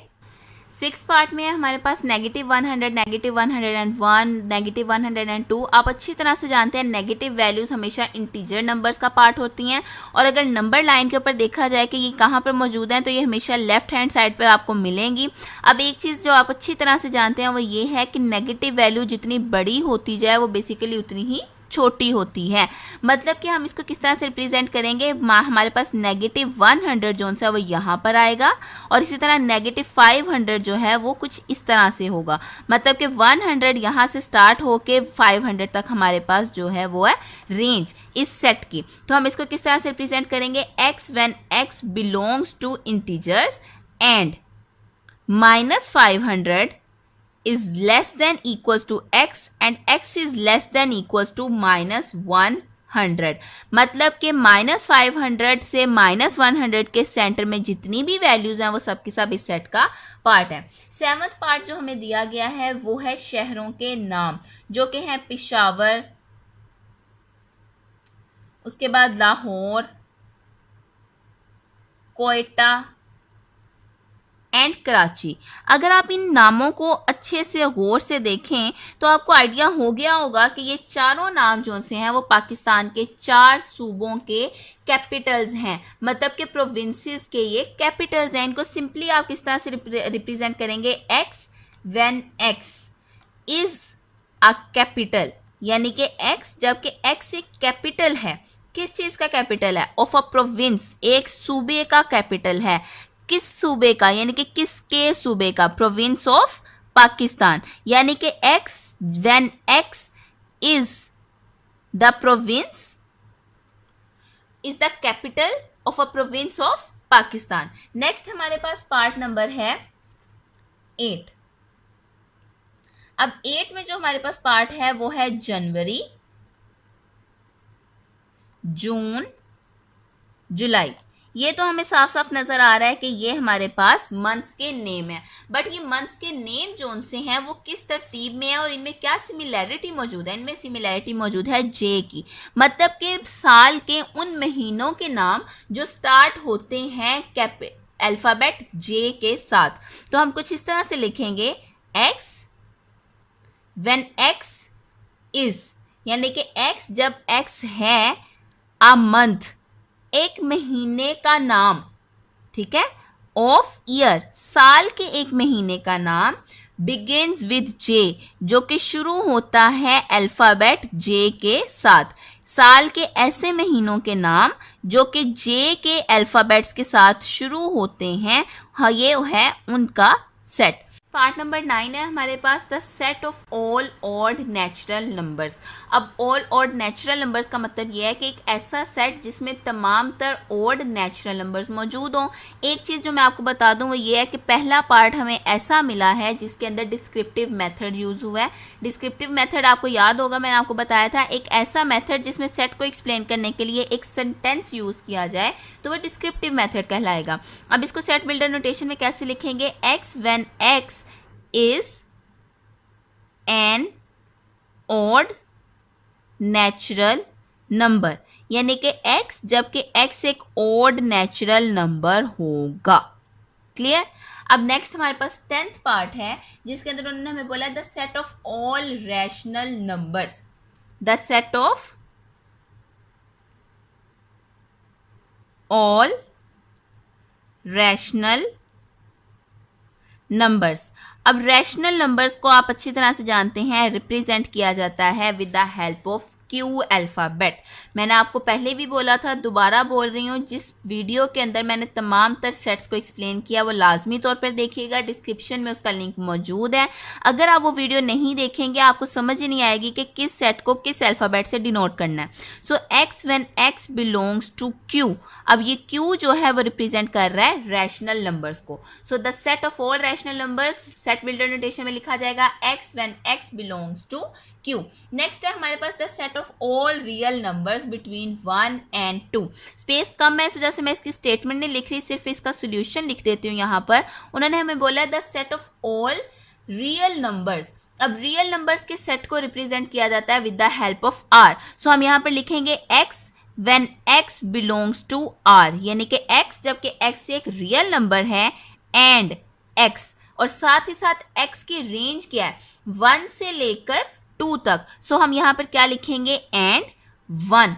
Speaker 1: सिक्स पार्ट में है हमारे पास -100, -101, -102। आप अच्छी तरह से जानते हैं नेगेटिव वैल्यूज हमेशा इंटीजर नंबर्स का पार्ट होती हैं, और अगर नंबर लाइन के ऊपर देखा जाए कि ये कहाँ पर मौजूद हैं तो ये हमेशा लेफ्ट हैंड साइड पर आपको मिलेंगी। अब एक चीज़ जो आप अच्छी तरह से जानते हैं वो ये है कि नेगेटिव वैल्यू जितनी बड़ी होती जाए वो बेसिकली उतनी ही छोटी होती है। मतलब कि हम इसको किस तरह से रिप्रेजेंट करेंगे, हमारे पास -100 जो है वो यहाँ पर आएगा, और इसी तरह -500 जो है वो कुछ इस तरह से होगा। मतलब कि 100 यहाँ से स्टार्ट होके 500 तक हमारे पास जो है वो है रेंज इस सेट की। तो हम इसको किस तरह से रिप्रेजेंट करेंगे, x when x belongs to integers and -500 is less than equals to x and x is less than equals to -100। मतलब कि -500 से -100 के सेंटर में जितनी भी वैल्यूज हैं वो सब की सब इस सेट का पार्ट है। सेवंथ पार्ट जो हमें दिया गया है वो है शहरों के नाम, जो कि हैं पेशावर, उसके बाद लाहौर, कोयटा एंड कराची। अगर आप इन नामों को अच्छे से गौर से देखें तो आपको आइडिया हो गया होगा कि ये चारों नाम जो से हैं वो पाकिस्तान के 4 सूबों के कैपिटल्स हैं, मतलब कि प्रोविंसेस के ये कैपिटल्स हैं। इनको सिंपली आप किस तरह से रिप्रेजेंट करेंगे, x when x is a capital, यानी कि x जबकि x एक कैपिटल है, किस चीज का कैपिटल है, ऑफ अ प्रोविंस, एक सूबे का कैपिटल है। किस सूबे का, यानी कि किसके सूबे का, प्रोविंस ऑफ पाकिस्तान, यानी कि x when x is the province is the capital of a province of Pakistan. Next हमारे पास पार्ट नंबर है 8। अब 8 में जो हमारे पास पार्ट है वो है जनवरी, जून, जुलाई। ये तो हमें साफ साफ नजर आ रहा है कि ये हमारे पास मंथ्स के नेम है, बट ये मंथ्स के नेम जो से हैं वो किस तरतीब में है और इनमें क्या सिमिलैरिटी मौजूद है। इनमें सिमिलैरिटी मौजूद है जे की, मतलब कि साल के उन महीनों के नाम जो स्टार्ट होते हैं अल्फाबेट जे के साथ। तो हम कुछ इस तरह से लिखेंगे, x when x is, यानी कि x जब x है, a month एक महीने का नाम, ठीक है, ऑफ ईयर साल के एक महीने का नाम, बिगिंस विद जे जो कि शुरू होता है अल्फाबेट जे के साथ। साल के ऐसे महीनों के नाम जो कि जे के अल्फाबेट्स के साथ शुरू होते हैं, हाँ ये है उनका सेट। पार्ट नंबर 9 है हमारे पास the set of all odd natural numbers. अब ऑल ऑड नेचुरल नंबर्स का मतलब यह है कि एक ऐसा सेट जिसमें तमाम तर ऑड नेचुरल नंबर्स मौजूद हों। एक चीज़ जो मैं आपको बता दूं वो ये है कि पहला पार्ट हमें ऐसा मिला है जिसके अंदर डिस्क्रिप्टिव मेथड यूज हुआ है। डिस्क्रिप्टिव मेथड आपको याद होगा, मैंने आपको बताया था, एक ऐसा मेथड जिसमें सेट को एक्सप्लेन करने के लिए एक सेंटेंस यूज किया जाए तो वह डिस्क्रिप्टिव मेथड कहलाएगा। अब इसको सेट बिल्डर नोटेशन में कैसे लिखेंगे, x when x is an odd natural number, यानी कि x जबकि x एक odd natural number होगा। क्लियर। अब नेक्स्ट हमारे पास 10th पार्ट है जिसके अंदर उन्होंने हमें बोला the set of all rational numbers, the set of all rational numbers. अब रैशनल नंबर्स को आप अच्छी तरह से जानते हैं रिप्रेजेंट किया जाता है with the help of Q alphabet. मैंने आपको पहले भी बोला था, दोबारा बोल रही हूँ, जिस वीडियो के अंदर मैंने तमाम तर सेट्स को एक्सप्लेन किया वो लाजमी तौर पर देखिएगा, डिस्क्रिप्शन में उसका लिंक मौजूद है। अगर आप वो वीडियो नहीं देखेंगे आपको समझ ही नहीं आएगी कि किस सेट को किस अल्फाबेट से डिनोट करना है। So X when X belongs to Q, अब ये क्यू जो है वो रिप्रेजेंट कर रहा है रैशनल नंबर्स को। So the set of all rational numbers set builder notation में लिखा जाएगा X when X belongs to Q. Next है हमारे पास the set of all real numbers between 1 and 2। Space कम है इस वजह से मैं इसकी स्टेटमेंट नहीं लिख रही, सिर्फ इसका सोल्यूशन लिख देती हूँ यहाँ पर। उन्होंने हमें बोला the set of all real numbers. अब रियल नंबर्स के सेट को रिप्रेजेंट किया जाता है with the help of R. So हम यहाँ पर लिखेंगे x when x belongs to r, यानी कि x जबकि x एक रियल नंबर है एंड x, और साथ ही साथ x की रेंज क्या है, 1 से लेकर 2 तक। सो हम यहां पर क्या लिखेंगे, एंड 1।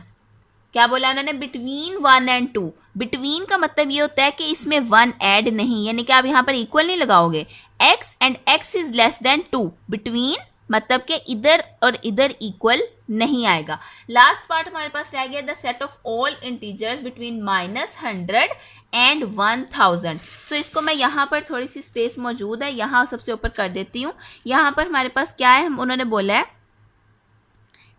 Speaker 1: क्या बोला उन्होंने, बिटवीन 1 एंड 2। बिटवीन का मतलब ये होता है कि इसमें 1 ऐड नहीं, यानी कि आप यहां पर इक्वल नहीं लगाओगे। x and x is less then 2, between मतलब कि इधर और इधर इक्वल नहीं आएगा। लास्ट पार्ट हमारे पास रह गया, the set of all integers between -100 and 1000। सो इसको मैं यहाँ पर थोड़ी सी स्पेस मौजूद है, यहाँ सबसे ऊपर कर देती हूँ। यहाँ पर हमारे पास क्या है, उन्होंने बोला है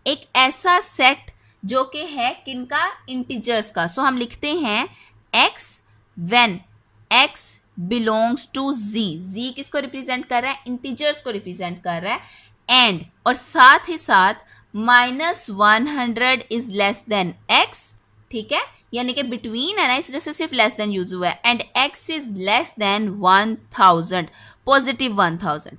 Speaker 1: एक ऐसा सेट जो कि है किनका, इंटीजर्स का। सो हम लिखते हैं x when x belongs to z किसको रिप्रेजेंट कर रहा है, इंटीजर्स को रिप्रेजेंट कर रहा है। एंड और साथ ही साथ -100 इज लेस देन x, ठीक है, यानी कि बिटवीन है ना, इस वजह से सिर्फ लेस देन यूज हुआ है। And x is less than 1000, positive 1000।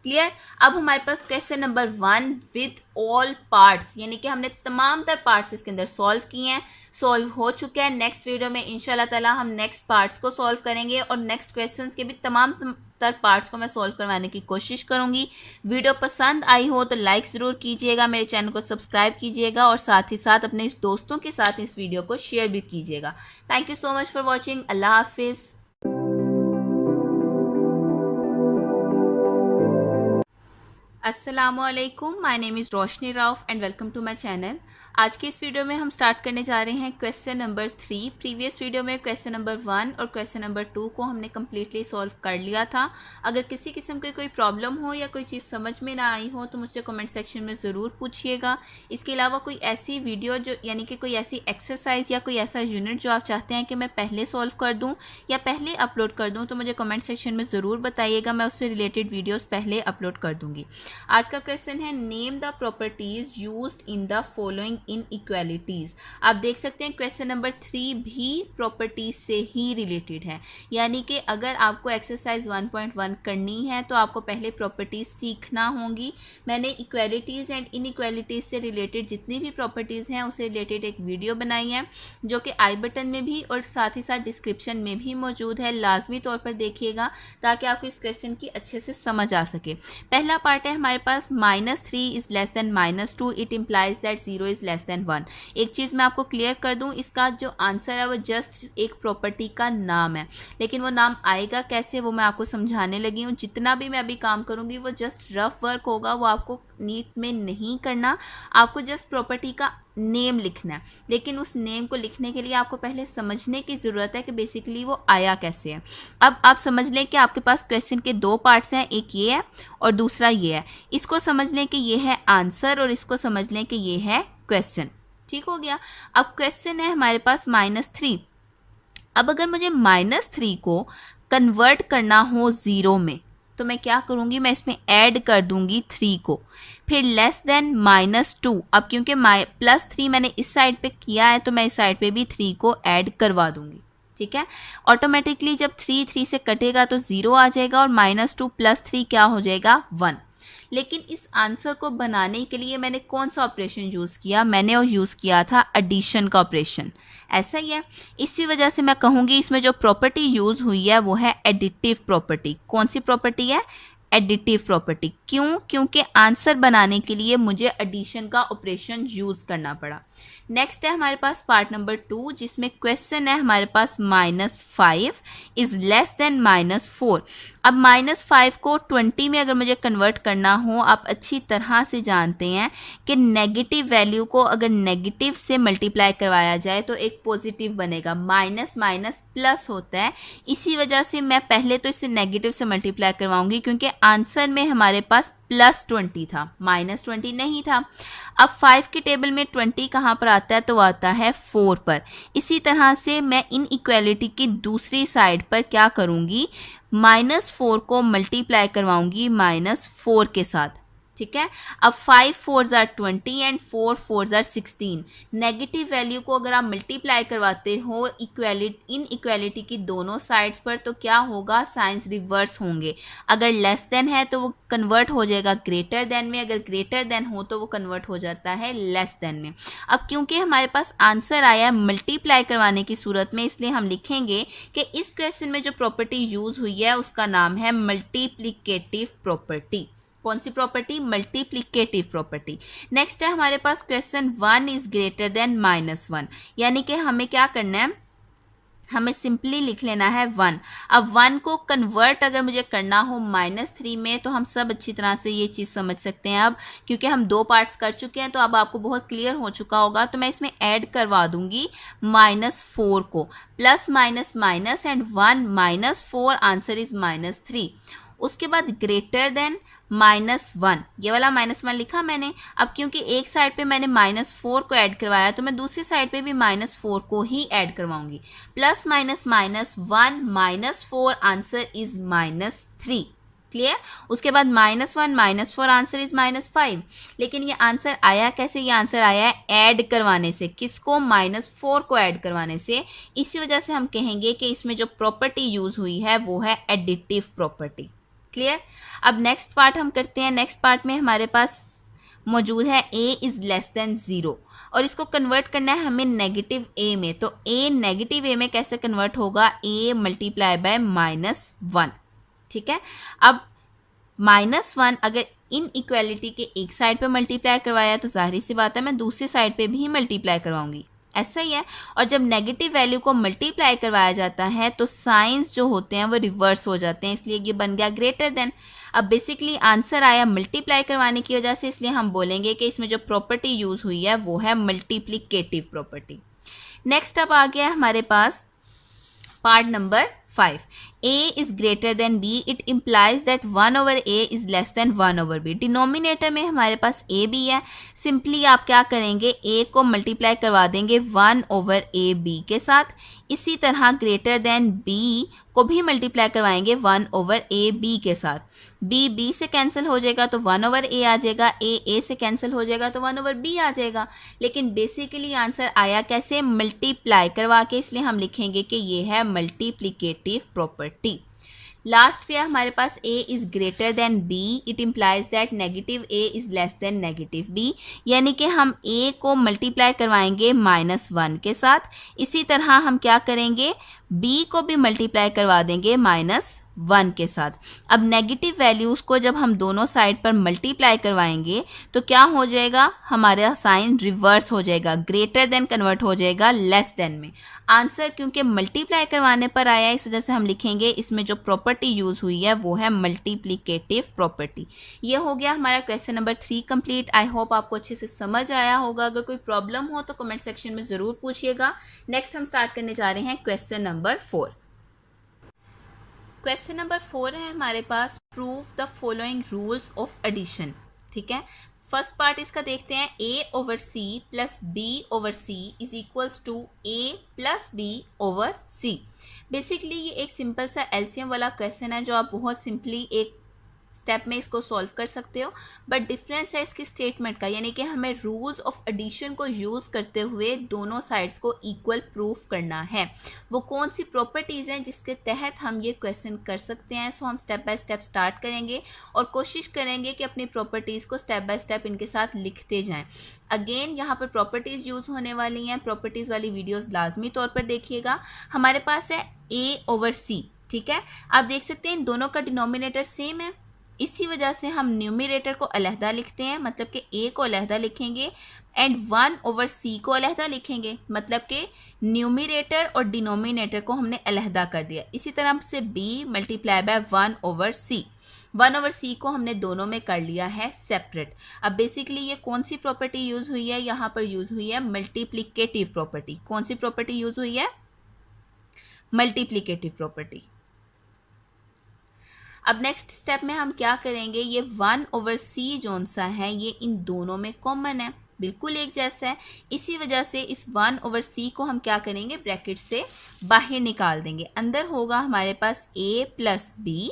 Speaker 1: Clear. अब हमारे पास question number 1 with all parts, यानी कि हमने तमाम तर पार्ट्स इसके अंदर सॉल्व किए हैं, सॉल्व हो चुके हैं। नेक्स्ट वीडियो में इंशाल्लाह ताला हम नेक्स्ट पार्ट्स को सॉल्व करेंगे और नेक्स्ट क्वेश्चंस के भी तमाम तर पार्ट्स को मैं सॉल्व करवाने की कोशिश करूंगी। वीडियो पसंद आई हो तो लाइक ज़रूर कीजिएगा, मेरे चैनल को सब्सक्राइब कीजिएगा और साथ ही साथ अपने दोस्तों के साथ इस वीडियो को शेयर भी कीजिएगा। Thank you so much for watching. अल्लाह हाफिज़। अस्सलामुअलैकुम, my name is Roshni Rauf and welcome to my channel. आज की इस वीडियो में हम स्टार्ट करने जा रहे हैं क्वेश्चन नंबर 3। प्रीवियस वीडियो में क्वेश्चन नंबर 1 और क्वेश्चन नंबर 2 को हमने कम्प्लीटली सॉल्व कर लिया था। अगर किसी किस्म की कोई प्रॉब्लम हो या कोई चीज़ समझ में ना आई हो तो मुझसे कमेंट सेक्शन में ज़रूर पूछिएगा। इसके अलावा कोई ऐसी वीडियो जो यानी कि कोई ऐसी एक्सरसाइज या कोई ऐसा यूनिट जो आप चाहते हैं कि मैं पहले सॉल्व कर दूँ या पहले अपलोड कर दूँ तो मुझे कमेंट सेक्शन में ज़रूर बताइएगा, मैं उससे रिलेटेड वीडियोज़ पहले अपलोड कर दूँगी। आज का क्वेश्चन है, name the properties used in the following inequalities. आप देख सकते हैं क्वेश्चन नंबर 3 भी प्रॉपर्टीज से ही रिलेटेड है, यानी कि अगर आपको एक्सरसाइज 1.1 करनी है तो आपको पहले प्रॉपर्टीज सीखना होंगी। मैंने इक्वालिटीज एंड इनइक्वालिटीज से रिलेटेड जितनी भी प्रॉपर्टीज हैं उससे रिलेटेड एक वीडियो बनाई है जो कि आई बटन में भी और साथ ही साथ डिस्क्रिप्शन में भी मौजूद है। लाजमी तौर पर देखिएगा ताकि आपको इस क्वेश्चन की अच्छे से समझ आ सके। पहला पार्ट है हमारे पास -3 is less then -2, it implies that 0 is less then 1। एक चीज़ मैं आपको क्लियर कर दूं, इसका जो आंसर है वो जस्ट एक प्रॉपर्टी का नाम है, लेकिन वो नाम आएगा कैसे वो मैं आपको समझाने लगी हूँ। जितना भी मैं अभी काम करूँगी वो जस्ट रफ वर्क होगा, वो आपको नीट में नहीं करना। आपको जस्ट प्रॉपर्टी का नेम लिखना है, लेकिन उस नेम को लिखने के लिए आपको पहले समझने की ज़रूरत है कि बेसिकली वो आया कैसे है। अब आप समझ लें कि आपके पास क्वेश्चन के 2 पार्ट्स हैं, एक ये है और दूसरा ये है। इसको समझ लें कि ये है आंसर और इसको समझ लें कि ये है क्वेश्चन। ठीक हो गया। अब क्वेश्चन है हमारे पास -3। अब अगर मुझे -3 को कन्वर्ट करना हो 0 में तो मैं क्या करूँगी, मैं इसमें ऐड कर दूंगी 3 को, फिर लेस देन -2। अब क्योंकि +3 मैंने इस साइड पे किया है तो मैं इस साइड पे भी 3 को ऐड करवा दूंगी। ठीक है, ऑटोमेटिकली जब 3 से कटेगा तो 0 आ जाएगा और -2 + 3 क्या हो जाएगा, 1। लेकिन इस आंसर को बनाने के लिए मैंने कौन सा ऑपरेशन यूज़ किया, मैंने वो यूज़ किया था एडिशन का ऑपरेशन। ऐसा ही है, इसी वजह से मैं कहूँगी इसमें जो प्रॉपर्टी यूज़ हुई है वो है एडिटिव प्रॉपर्टी। कौन सी प्रॉपर्टी है, एडिटिव प्रॉपर्टी। क्यों, क्योंकि आंसर बनाने के लिए मुझे एडिशन का ऑपरेशन यूज़ करना पड़ा। नेक्स्ट है हमारे पास पार्ट नंबर 2 जिसमें क्वेश्चन है हमारे पास -5 इज लेस देन -4। अब -5 को 20 में अगर मुझे कन्वर्ट करना हो, आप अच्छी तरह से जानते हैं कि नेगेटिव वैल्यू को अगर नेगेटिव से मल्टीप्लाई करवाया जाए तो एक पॉजिटिव बनेगा। माइनस माइनस प्लस होता है, इसी वजह से मैं पहले तो इसे नेगेटिव से मल्टीप्लाई करवाऊंगी क्योंकि आंसर में हमारे पास +20 था, -20 नहीं था। अब 5 के टेबल में 20 कहाँ पर आता है, तो आता है 4 पर। इसी तरह से मैं इन इक्वालिटी की दूसरी साइड पर क्या करूँगी, -4 को मल्टीप्लाई करवाऊंगी -4 के साथ। ठीक है। अब 5 4s are 20 and 4 4s are 16। Negative value को अगर आप मल्टीप्लाई करवाते हो इन इक्वालिटी की दोनों साइड्स पर तो क्या होगा, साइंस रिवर्स होंगे। अगर लेस देन है तो वो कन्वर्ट हो जाएगा ग्रेटर देन में, अगर ग्रेटर देन हो तो वो कन्वर्ट हो जाता है लेस देन में। अब क्योंकि हमारे पास आंसर आया है मल्टीप्लाई करवाने की सूरत में, इसलिए हम लिखेंगे कि इस क्वेश्चन में जो प्रॉपर्टी यूज हुई है उसका नाम है मल्टीप्लिकेटिव प्रॉपर्टी। कौन सी प्रॉपर्टी, मल्टीप्लिकेटिव प्रॉपर्टी। नेक्स्ट है हमारे पास क्वेश्चन 1 इज ग्रेटर देन -1, यानी कि हमें क्या करना है, हमें सिंपली लिख लेना है 1। अब 1 को कन्वर्ट अगर मुझे करना हो -3 में तो हम सब अच्छी तरह से ये चीज़ समझ सकते हैं। अब क्योंकि हम 2 पार्ट्स कर चुके हैं तो अब आपको बहुत क्लियर हो चुका होगा, तो मैं इसमें ऐड करवा दूंगी -4 को, plus minus minus and 1 -4, answer is -3। उसके बाद ग्रेटर देन -1, ये वाला -1 लिखा मैंने। अब क्योंकि एक साइड पे मैंने -4 को ऐड करवाया तो मैं दूसरी साइड पे भी -4 को ही ऐड करवाऊंगी। Plus minus minus 1 -4, answer is -3। Clear. उसके बाद -1 -4, आंसर इज -5। लेकिन ये आंसर आया कैसे, ये आंसर आया है ऐड करवाने से। किसको, -4 को ऐड करवाने से। इसी वजह से हम कहेंगे कि इसमें जो प्रॉपर्टी यूज हुई है वो है एडिटिव प्रॉपर्टी। क्लियर। अब नेक्स्ट पार्ट हम करते हैं। नेक्स्ट पार्ट में हमारे पास मौजूद है a इज लेस देन 0 और इसको कन्वर्ट करना है हमें नेगेटिव a में। तो a नेगेटिव a में कैसे कन्वर्ट होगा, a मल्टीप्लाई बाय -1। ठीक है। अब -1 अगर इन इक्वालिटी के एक साइड पे मल्टीप्लाई करवाया तो जाहिर सी बात है मैं दूसरी साइड पे भी मल्टीप्लाई करवाऊंगी, ऐसा ही है। और जब नेगेटिव वैल्यू को मल्टीप्लाई करवाया जाता है तो साइंस जो होते हैं वो रिवर्स हो जाते हैं, इसलिए ये बन गया ग्रेटर देन। अब बेसिकली आंसर आया मल्टीप्लाई करवाने की वजह से, इसलिए हम बोलेंगे कि इसमें जो प्रॉपर्टी यूज हुई है वो है मल्टीप्लिकेटिव प्रॉपर्टी। नेक्स्ट अब आ गया हमारे पास part number 5। a is greater than b, it implies that 1 over a is less than 1 over b। Denominator में हमारे पास a भी है, सिंपली आप क्या करेंगे, a को मल्टीप्लाई करवा देंगे 1 over a b के साथ। इसी तरह ग्रेटर देन b को भी मल्टीप्लाई करवाएंगे 1 over a b के साथ। b से कैंसिल हो जाएगा तो 1 over a आ जाएगा, a से कैंसिल हो जाएगा तो 1 over b आ जाएगा। लेकिन बेसिकली आंसर आया कैसे, मल्टीप्लाई करवा के, इसलिए हम लिखेंगे कि ये है मल्टीप्लिकेटिव प्रॉपर्टी। लास्ट पे हमारे पास a is greater than b, it implies that negative a is less then negative b, यानी कि हम a को मल्टीप्लाई करवाएंगे -1 के साथ। इसी तरह हम क्या करेंगे, b को भी मल्टीप्लाई करवा देंगे -1 के साथ। अब नेगेटिव वैल्यूज को जब हम दोनों साइड पर मल्टीप्लाई करवाएंगे तो क्या हो जाएगा, हमारा साइन रिवर्स हो जाएगा, ग्रेटर देन कन्वर्ट हो जाएगा लेस देन में। आंसर क्योंकि मल्टीप्लाई करवाने पर आया इस वजह से हम लिखेंगे इसमें जो प्रॉपर्टी यूज हुई है वो है मल्टीप्लिकेटिव प्रॉपर्टी। ये हो गया हमारा क्वेश्चन नंबर 3 कंप्लीट। आई होप आपको अच्छे से समझ आया होगा। अगर कोई प्रॉब्लम हो तो कमेंट सेक्शन में जरूर पूछिएगा। नेक्स्ट हम स्टार्ट करने जा रहे हैं क्वेश्चन नंबर 4। क्वेश्चन नंबर 4 है हमारे पास, prove the following rules of addition. ठीक है। फर्स्ट पार्ट इसका देखते हैं, a over c plus b over c is equals to a plus b over c। Basically ये एक सिंपल सा एलसीएम वाला क्वेश्चन है जो आप बहुत सिंपली एक स्टेप में इसको सॉल्व कर सकते हो, बट डिफरेंस है इसकी स्टेटमेंट का, यानी कि हमें रूल्स ऑफ एडिशन को यूज़ करते हुए दोनों साइड्स को इक्वल प्रूफ करना है। वो कौन सी प्रॉपर्टीज़ हैं जिसके तहत हम ये क्वेश्चन कर सकते हैं। सो हम स्टेप बाय स्टेप स्टार्ट करेंगे और कोशिश करेंगे कि अपनी प्रॉपर्टीज़ को स्टेप बाय स्टेप इनके साथ लिखते जाएं। अगेन यहाँ पर प्रॉपर्टीज़ यूज़ होने वाली हैं, प्रॉपर्टीज़ वाली वीडियोज़ लाजमी तौर पर देखिएगा। हमारे पास है a ओवर c। ठीक है। आप देख सकते हैं इन दोनों का डिनोमिनेटर सेम है, इसी वजह से हम न्यूमरेटर को अलहदा लिखते हैं, मतलब कि a को अलहदा लिखेंगे एंड 1 ओवर c को अलहदा लिखेंगे, मतलब कि न्यूमरेटर और डिनोमिनेटर को हमने अलहदा कर दिया। इसी तरह से b multiply by 1 over c, 1 over c को हमने दोनों में कर लिया है सेपरेट। अब बेसिकली ये कौन सी प्रॉपर्टी यूज हुई है, यहाँ पर यूज हुई है मल्टीप्लिकेटिव प्रॉपर्टी। कौन सी प्रॉपर्टी यूज हुई है, मल्टीप्लिकेटिव प्रॉपर्टी। अब नेक्स्ट स्टेप में हम क्या करेंगे, ये 1 ओवर c जोन सा है ये इन दोनों में कॉमन है, बिल्कुल एक जैसा है। इसी वजह से इस 1 ओवर c को हम क्या करेंगे, ब्रैकेट से बाहर निकाल देंगे। अंदर होगा हमारे पास a प्लस b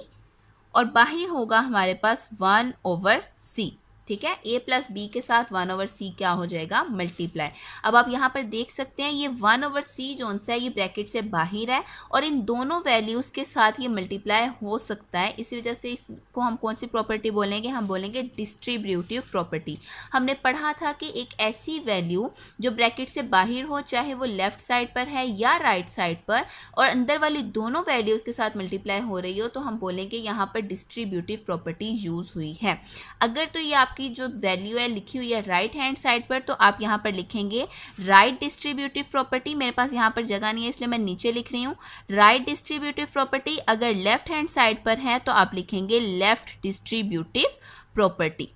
Speaker 1: और बाहर होगा हमारे पास 1 ओवर c। ठीक है, a प्लस बी के साथ 1/c क्या हो जाएगा, मल्टीप्लाई। अब आप यहाँ पर देख सकते हैं ये 1/c जोन सा है ये ब्रैकेट से बाहर है और इन दोनों वैल्यूज के साथ ये मल्टीप्लाई हो सकता है, इसी वजह से इसको हम कौन सी प्रॉपर्टी बोलेंगे, हम बोलेंगे डिस्ट्रीब्यूटिव प्रॉपर्टी। हमने पढ़ा था कि एक ऐसी वैल्यू जो ब्रैकेट से बाहर हो, चाहे वो लेफ्ट साइड पर है या राइट साइड पर, और अंदर वाली दोनों वैल्यूज के साथ मल्टीप्लाई हो रही हो, तो हम बोलेंगे यहाँ पर डिस्ट्रीब्यूटिव प्रॉपर्टी यूज हुई है। अगर तो ये की जो वैल्यू है लिखी हुई है राइट हैंड साइड पर, तो आप यहाँ पर लिखेंगे राइट डिस्ट्रीब्यूटिव प्रॉपर्टी। मेरे पास यहाँ पर जगह नहीं है इसलिए मैं नीचे लिख रही हूँ राइट डिस्ट्रीब्यूटिव प्रॉपर्टी। अगर लेफ्ट हैंड साइड पर है तो आप लिखेंगे लेफ्ट डिस्ट्रीब्यूटिव प्रॉपर्टी।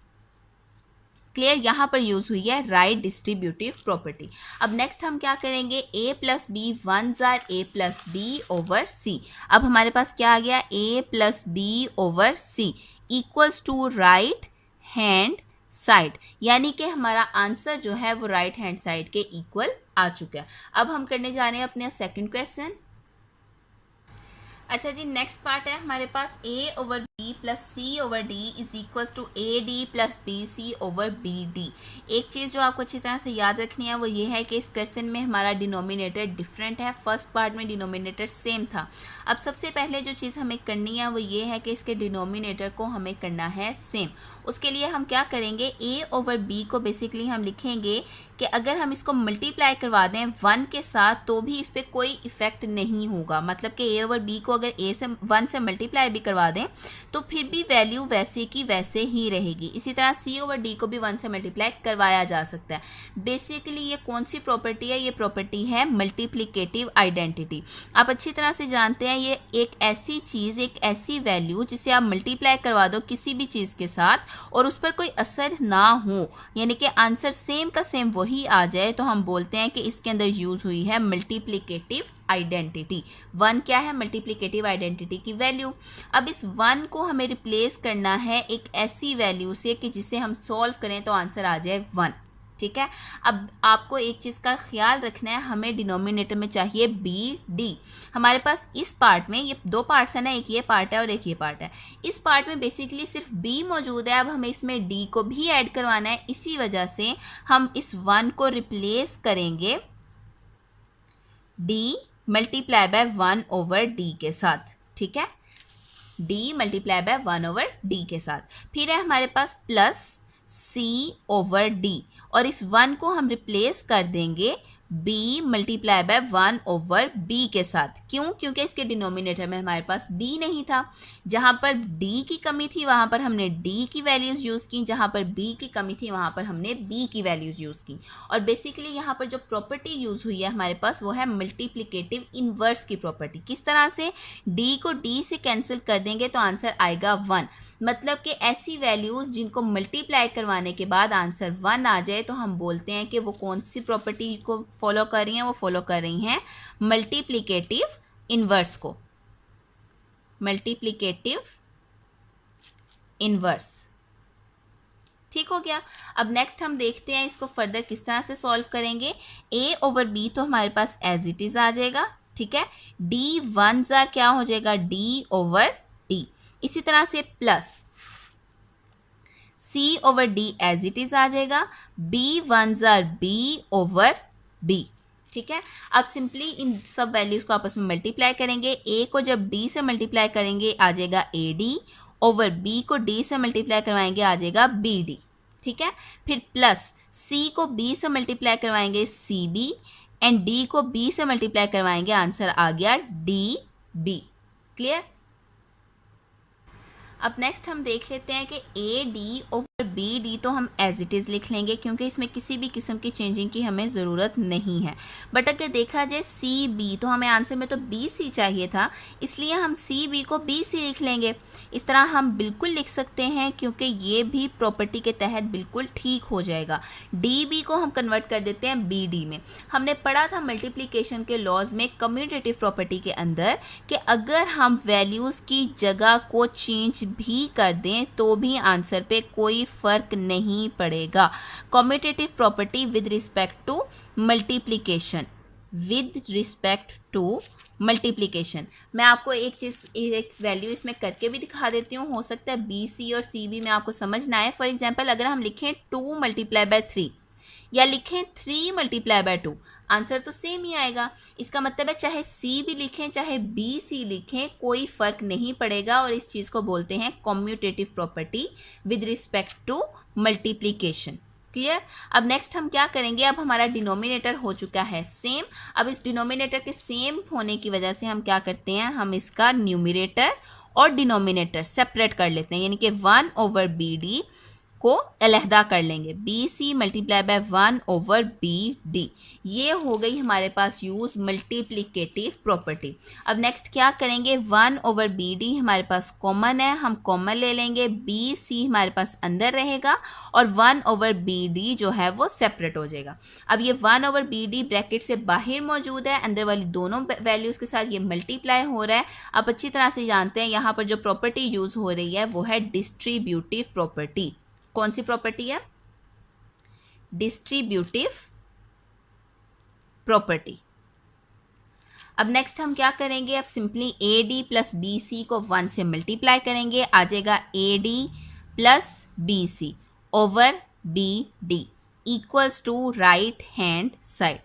Speaker 1: क्लियर, यहाँ पर यूज हुई है राइट डिस्ट्रीब्यूटिव प्रॉपर्टी। अब नेक्स्ट हम क्या करेंगे, a प्लस बी वन जार a plus B over C. अब हमारे पास क्या आ गया, a plus B over C equals to right hand side, यानी कि हमारा आंसर जो है वो राइट हैंड साइड के इक्वल आ चुका है। अब हम करने जा रहे हैं अपने सेकंड क्वेश्चन। अच्छा जी, नेक्स्ट पार्ट है हमारे पास a over b plus c over d is equal to a d plus b c over b d. एक चीज़ जो आपको अच्छी तरह से याद रखनी है वो ये है कि इस क्वेश्चन में हमारा डिनोमिनेटर डिफरेंट है, फर्स्ट पार्ट में डिनोमिनेटर सेम था। अब सबसे पहले जो चीज़ हमें करनी है वो ये है कि इसके डिनोमिनेटर को हमें करना है सेम। उसके लिए हम क्या करेंगे, a ओवर b को बेसिकली हम लिखेंगे कि अगर हम इसको मल्टीप्लाई करवा दें 1 के साथ तो भी इस पर कोई इफेक्ट नहीं होगा, मतलब कि a ओवर b को अगर a से 1 से मल्टीप्लाई भी करवा दें तो फिर भी वैल्यू वैसे की वैसे ही रहेगी। इसी तरह c ओवर d को भी 1 से मल्टीप्लाई करवाया जा सकता है। बेसिकली ये कौन सी प्रॉपर्टी है, ये प्रॉपर्टी है मल्टीप्लिकेटिव आइडेंटिटी। आप अच्छी तरह से जानते हैं ये एक ऐसी चीज़, एक ऐसी वैल्यू जिसे आप मल्टीप्लाई करवा दो किसी भी चीज़ के साथ और उस पर कोई असर ना हो, यानी कि आंसर सेम का सेम वही आ जाए, तो हम बोलते हैं कि इसके अंदर यूज हुई है मल्टीप्लिकेटिव आइडेंटिटी। 1 क्या है, मल्टीप्लिकेटिव आइडेंटिटी की वैल्यू। अब इस 1 को हमें रिप्लेस करना है एक ऐसी वैल्यू से कि जिसे हम सॉल्व करें तो आंसर आ जाए 1। ठीक है, अब आपको एक चीज़ का ख्याल रखना है, हमें डिनोमिनेटर में चाहिए बी डी। हमारे पास इस पार्ट में ये दो पार्ट्स हैं ना, एक ये पार्ट है और एक ये पार्ट है। इस पार्ट में बेसिकली सिर्फ बी मौजूद है, अब हमें इसमें डी को भी ऐड करवाना है, इसी वजह से हम इस 1 को रिप्लेस करेंगे D multiply by 1 over D के साथ। ठीक है, D multiply by 1 over D के साथ। फिर है हमारे पास प्लस सी ओवर डी और इस 1 को हम रिप्लेस कर देंगे b multiply by 1 over b के साथ। क्यों, क्योंकि इसके डिनोमिनेटर में हमारे पास b नहीं था। जहां पर d की कमी थी वहां पर हमने d की वैल्यूज यूज की, जहां पर b की कमी थी वहां पर हमने b की वैल्यूज यूज की। और बेसिकली यहाँ पर जो प्रॉपर्टी यूज हुई है हमारे पास वो है मल्टीप्लिकेटिव इनवर्स की प्रॉपर्टी। किस तरह से, d को d से कैंसिल कर देंगे तो आंसर आएगा 1। मतलब कि ऐसी वैल्यूज जिनको मल्टीप्लाई करवाने के बाद आंसर 1 आ जाए तो हम बोलते हैं कि वो कौन सी प्रॉपर्टी को फॉलो कर रही हैं, वो फॉलो कर रही हैं मल्टीप्लिकेटिव इनवर्स को, मल्टीप्लिकेटिव इनवर्स। ठीक हो गया। अब नेक्स्ट हम देखते हैं इसको फर्दर किस तरह से सॉल्व करेंगे। a ओवर b तो हमारे पास एज इट इज आ जाएगा। ठीक है, d 1 जार क्या हो जाएगा, d ओवर d। इसी तरह से plus c over d as it is आ जाएगा, b 1 जार b ओवर b। ठीक है, अब सिंपली इन सब वैल्यूज को आपस में मल्टीप्लाई करेंगे। a को जब d से मल्टीप्लाई करेंगे आ जाएगा ad ओवर b को d से मल्टीप्लाई करवाएंगे आ जाएगा bd। ठीक है, फिर प्लस c को b से मल्टीप्लाई करवाएंगे cb एंड d को b से मल्टीप्लाई करवाएंगे, आंसर आ गया db। क्लियर। अब नेक्स्ट हम देख लेते हैं कि a d over b d तो हम एज इट इज़ लिख लेंगे क्योंकि इसमें किसी भी किस्म की चेंजिंग की हमें ज़रूरत नहीं है। बट अगर देखा जाए सी बी तो हमें आंसर में तो बी सी चाहिए था, इसलिए हम सी बी को बी सी लिख लेंगे। इस तरह हम बिल्कुल लिख सकते हैं क्योंकि ये भी प्रॉपर्टी के तहत बिल्कुल ठीक हो जाएगा। डी बी को हम कन्वर्ट कर देते हैं बी डी में। हमने पढ़ा था मल्टीप्लिकेशन के लॉज में कम्यूटेटिव प्रॉपर्टी के अंदर कि अगर हम वैल्यूज़ की जगह को चेंज भी कर दें तो भी आंसर पे कोई फर्क नहीं पड़ेगा। Commutative property with respect to multiplication. With respect to multiplication. मैं आपको एक वैल्यू इसमें करके भी दिखा देती हूँ, हो सकता है बी सी और सी बी में आपको समझ ना आए। फॉर एग्जाम्पल अगर हम लिखें 2 मल्टीप्लाई बाय 3 या लिखें 3 मल्टीप्लाई बाय 2, आंसर तो सेम ही आएगा। इसका मतलब है चाहे सी भी लिखें चाहे बी सी लिखें कोई फर्क नहीं पड़ेगा, और इस चीज को बोलते हैं commutative property with respect to multiplication. Clear. अब नेक्स्ट हम क्या करेंगे, अब हमारा डिनोमिनेटर हो चुका है सेम। अब इस डिनोमिनेटर के सेम होने की वजह से हम क्या करते हैं, हम इसका न्यूमिनेटर और डिनोमिनेटर सेपरेट कर लेते हैं, यानी कि 1/BD को अलहदा कर लेंगे। B C multiply by 1/BD, ये हो गई हमारे पास यूज मल्टीप्लिकेटिव प्रॉपर्टी। अब नेक्स्ट क्या करेंगे, 1/BD हमारे पास कॉमन है, हम कॉमन ले लेंगे, बी सी हमारे पास अंदर रहेगा और 1/BD जो है वो सेपरेट हो जाएगा। अब ये 1/BD ब्रैकेट से बाहर मौजूद है, अंदर वाली दोनों वैल्यूज के साथ ये मल्टीप्लाई हो रहा है। आप अच्छी तरह से जानते हैं यहाँ पर जो प्रॉपर्टी यूज हो रही है वो है डिस्ट्रीब्यूटिव प्रॉपर्टी। कौन सी प्रॉपर्टी है, डिस्ट्रीब्यूटिव प्रॉपर्टी। अब नेक्स्ट हम क्या करेंगे, अब सिंपली AD प्लस BC को 1 से मल्टीप्लाई करेंगे, आ जाएगा AD plus BC over BD equals to right hand side.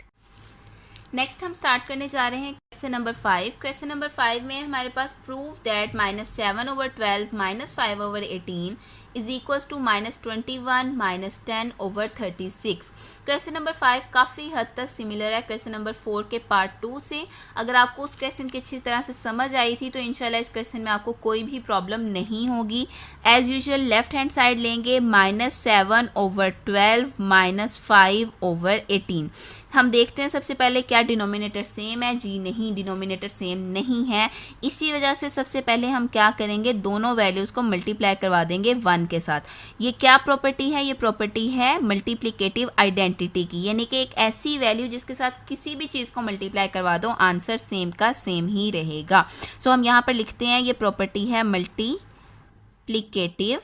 Speaker 1: Next हम स्टार्ट करने जा रहे हैं क्वेश्चन नंबर 5। क्वेश्चन नंबर 5 में हमारे पास prove that -7/12 -5/18 is equals to -21 -10/36। Question number 5 काफ़ी हद तक सिमिलर है क्वेश्चन नंबर 4 के पार्ट 2 से। अगर आपको उस क्वेश्चन की अच्छी तरह से समझ आई थी तो इंशाल्लाह इस क्वेश्चन में आपको कोई भी प्रॉब्लम नहीं होगी। As usual left hand side लेंगे, -7/12 -5/18। हम देखते हैं सबसे पहले क्या डिनोमिनेटर सेम है, जी नहीं, डिनोमिनेटर सेम नहीं है। इसी वजह से सबसे पहले हम क्या करेंगे, दोनों वैल्यूज को मल्टीप्लाई करवा देंगे 1 के साथ। ये क्या प्रॉपर्टी है, ये प्रॉपर्टी है मल्टीप्लिकेटिव आइडेंटिटी की, यानी कि एक ऐसी वैल्यू जिसके साथ किसी भी चीज को मल्टीप्लाई करवा दो आंसर सेम का सेम ही रहेगा। सो हम यहां पर लिखते हैं ये प्रॉपर्टी है मल्टीप्लिकेटिव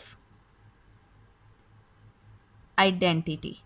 Speaker 1: आइडेंटिटी।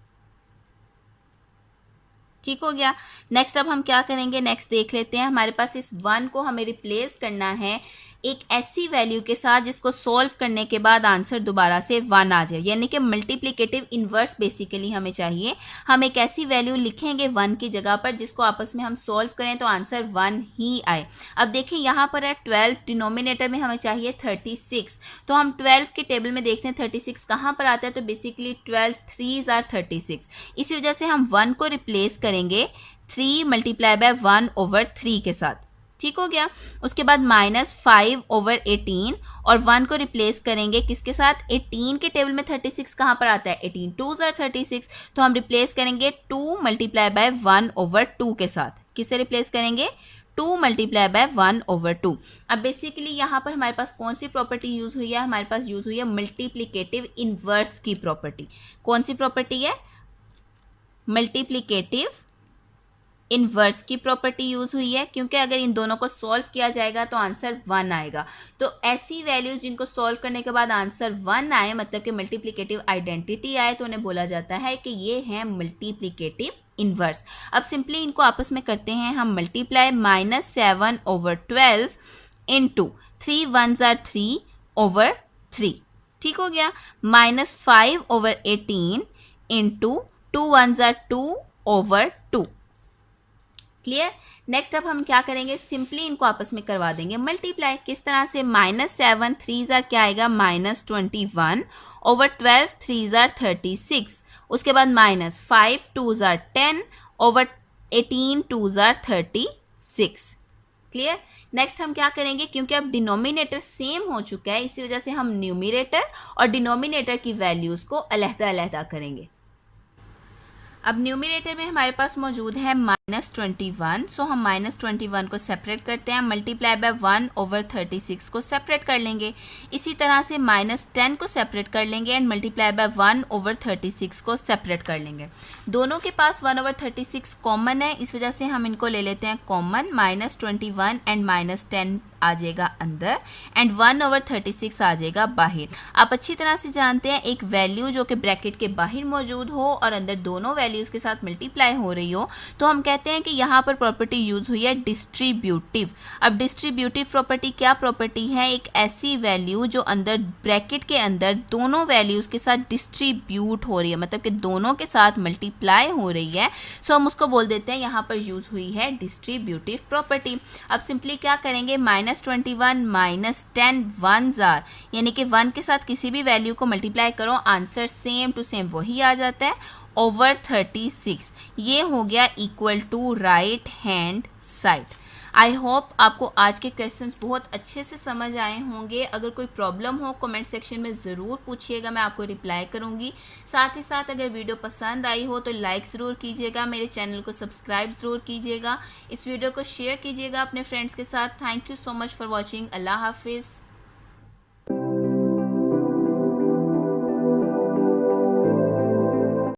Speaker 1: ठीक हो गया। नेक्स्ट अब हम क्या करेंगे, नेक्स्ट देख लेते हैं। हमारे पास इस 1 को हमें रिप्लेस करना है एक ऐसी वैल्यू के साथ जिसको सॉल्व करने के बाद आंसर दोबारा से 1 आ जाए, यानी कि मल्टीप्लिकेटिव इनवर्स बेसिकली हमें चाहिए। हम एक ऐसी वैल्यू लिखेंगे 1 की जगह पर जिसको आपस में हम सॉल्व करें तो आंसर 1 ही आए। अब देखिए यहाँ पर है 12, डिनोमिनेटर में हमें चाहिए 36, तो हम 12 के टेबल में देखते हैं 36 कहाँ पर आता है, तो बेसिकली 12 3s are 36। इसी वजह से हम 1 को रिप्लेस करेंगे 3 मल्टीप्लाई बाय 1/3 के साथ। ठीक हो गया। उसके बाद -5/18 और 1 को रिप्लेस करेंगे किसके साथ, 18 के टेबल में 36 कहाँ पर आता है, 18 2s are 36, तो हम रिप्लेस करेंगे 2 मल्टीप्लाई बाय 1/2 के साथ। किससे रिप्लेस करेंगे, 2 मल्टीप्लाई बाय 1/2। अब बेसिकली यहाँ पर हमारे पास कौन सी प्रॉपर्टी यूज हुई है, हमारे पास यूज हुई है मल्टीप्लिकेटिव इनवर्स की प्रॉपर्टी। कौन सी प्रॉपर्टी है, मल्टीप्लिकेटिव इनवर्स की प्रॉपर्टी यूज हुई है, क्योंकि अगर इन दोनों को सॉल्व किया जाएगा तो आंसर 1 आएगा। तो ऐसी वैल्यूज जिनको सॉल्व करने के बाद आंसर 1 आए, मतलब कि मल्टीप्लिकेटिव आइडेंटिटी आए, तो उन्हें बोला जाता है कि ये है मल्टीप्लिकेटिव इनवर्स। अब सिंपली इनको आपस में करते हैं हम मल्टीप्लाई, -7/12 इंटू 3 1s are 3/3। ठीक हो गया। -5/18 into 2 1s are 2/2। Clear. Next अब हम क्या करेंगे, सिंपली इनको आपस में करवा देंगे मल्टीप्लाई। किस तरह से, -7 3s are क्या आएगा, -21/12 3s are 36। उसके बाद -5 2s are 10/18 2s are 36। Clear. Next हम क्या करेंगे, क्योंकि अब डिनोमिनेटर सेम हो चुका है इसी वजह से हम न्यूमिनेटर और डिनोमिनेटर की वैल्यूज को अलहदा अलहदा करेंगे। अब न्यूमिनेटर में हमारे पास मौजूद है -21, सो हम -21 को सेपरेट करते हैं, मल्टीप्लाई बाय 1/36 को सेपरेट कर लेंगे। इसी तरह से -10 को सेपरेट कर लेंगे एंड मल्टीप्लाई बाय 1/36 को सेपरेट कर लेंगे। दोनों के पास 1/36 कॉमन है, इस वजह से हम इनको ले लेते हैं कॉमन। -21 एंड -10 आ जाएगा अंदर एंड 1/36 आ जाएगा बाहर। आप अच्छी तरह से जानते हैं एक वैल्यू जो कि ब्रैकेट के बाहर मौजूद हो और अंदर दोनों वैल्यूज के साथ मल्टीप्लाई हो रही हो तो हम कहते कहते हैं कि यहाँ पर प्रॉपर्टी यूज हुई है डिस्ट्रीब्यूटिव। अब डिस्ट्रीब्यूटिव प्रॉपर्टी क्या प्रॉपर्टी है? एक ऐसी वैल्यू जो अंदर ब्रैकेट के अंदर दोनों वैल्यूज के साथ डिस्ट्रीब्यूट हो रही है, मतलब कि दोनों के साथ मल्टीप्लाई हो रही है, सो हम उसको बोल देते हैं यहाँ पर यूज हुई है डिस्ट्रीब्यूटिव प्रॉपर्टी। अब सिंपली क्या करेंगे, -21 -10 1s आर, यानी कि 1 के साथ किसी भी वैल्यू को मल्टीप्लाई करो, आंसर सेम टू सेम वही आ जाता है, ओवर 36। ये हो गया equal to right hand side. I hope आपको आज के क्वेश्चंस बहुत अच्छे से समझ आए होंगे। अगर कोई प्रॉब्लम हो कमेंट सेक्शन में ज़रूर पूछिएगा, मैं आपको रिप्लाई करूंगी। साथ ही साथ अगर वीडियो पसंद आई हो तो लाइक ज़रूर कीजिएगा, मेरे चैनल को सब्सक्राइब ज़रूर कीजिएगा, इस वीडियो को शेयर कीजिएगा अपने फ्रेंड्स के साथ। Thank you so much for watching. अल्लाह हाफिज़।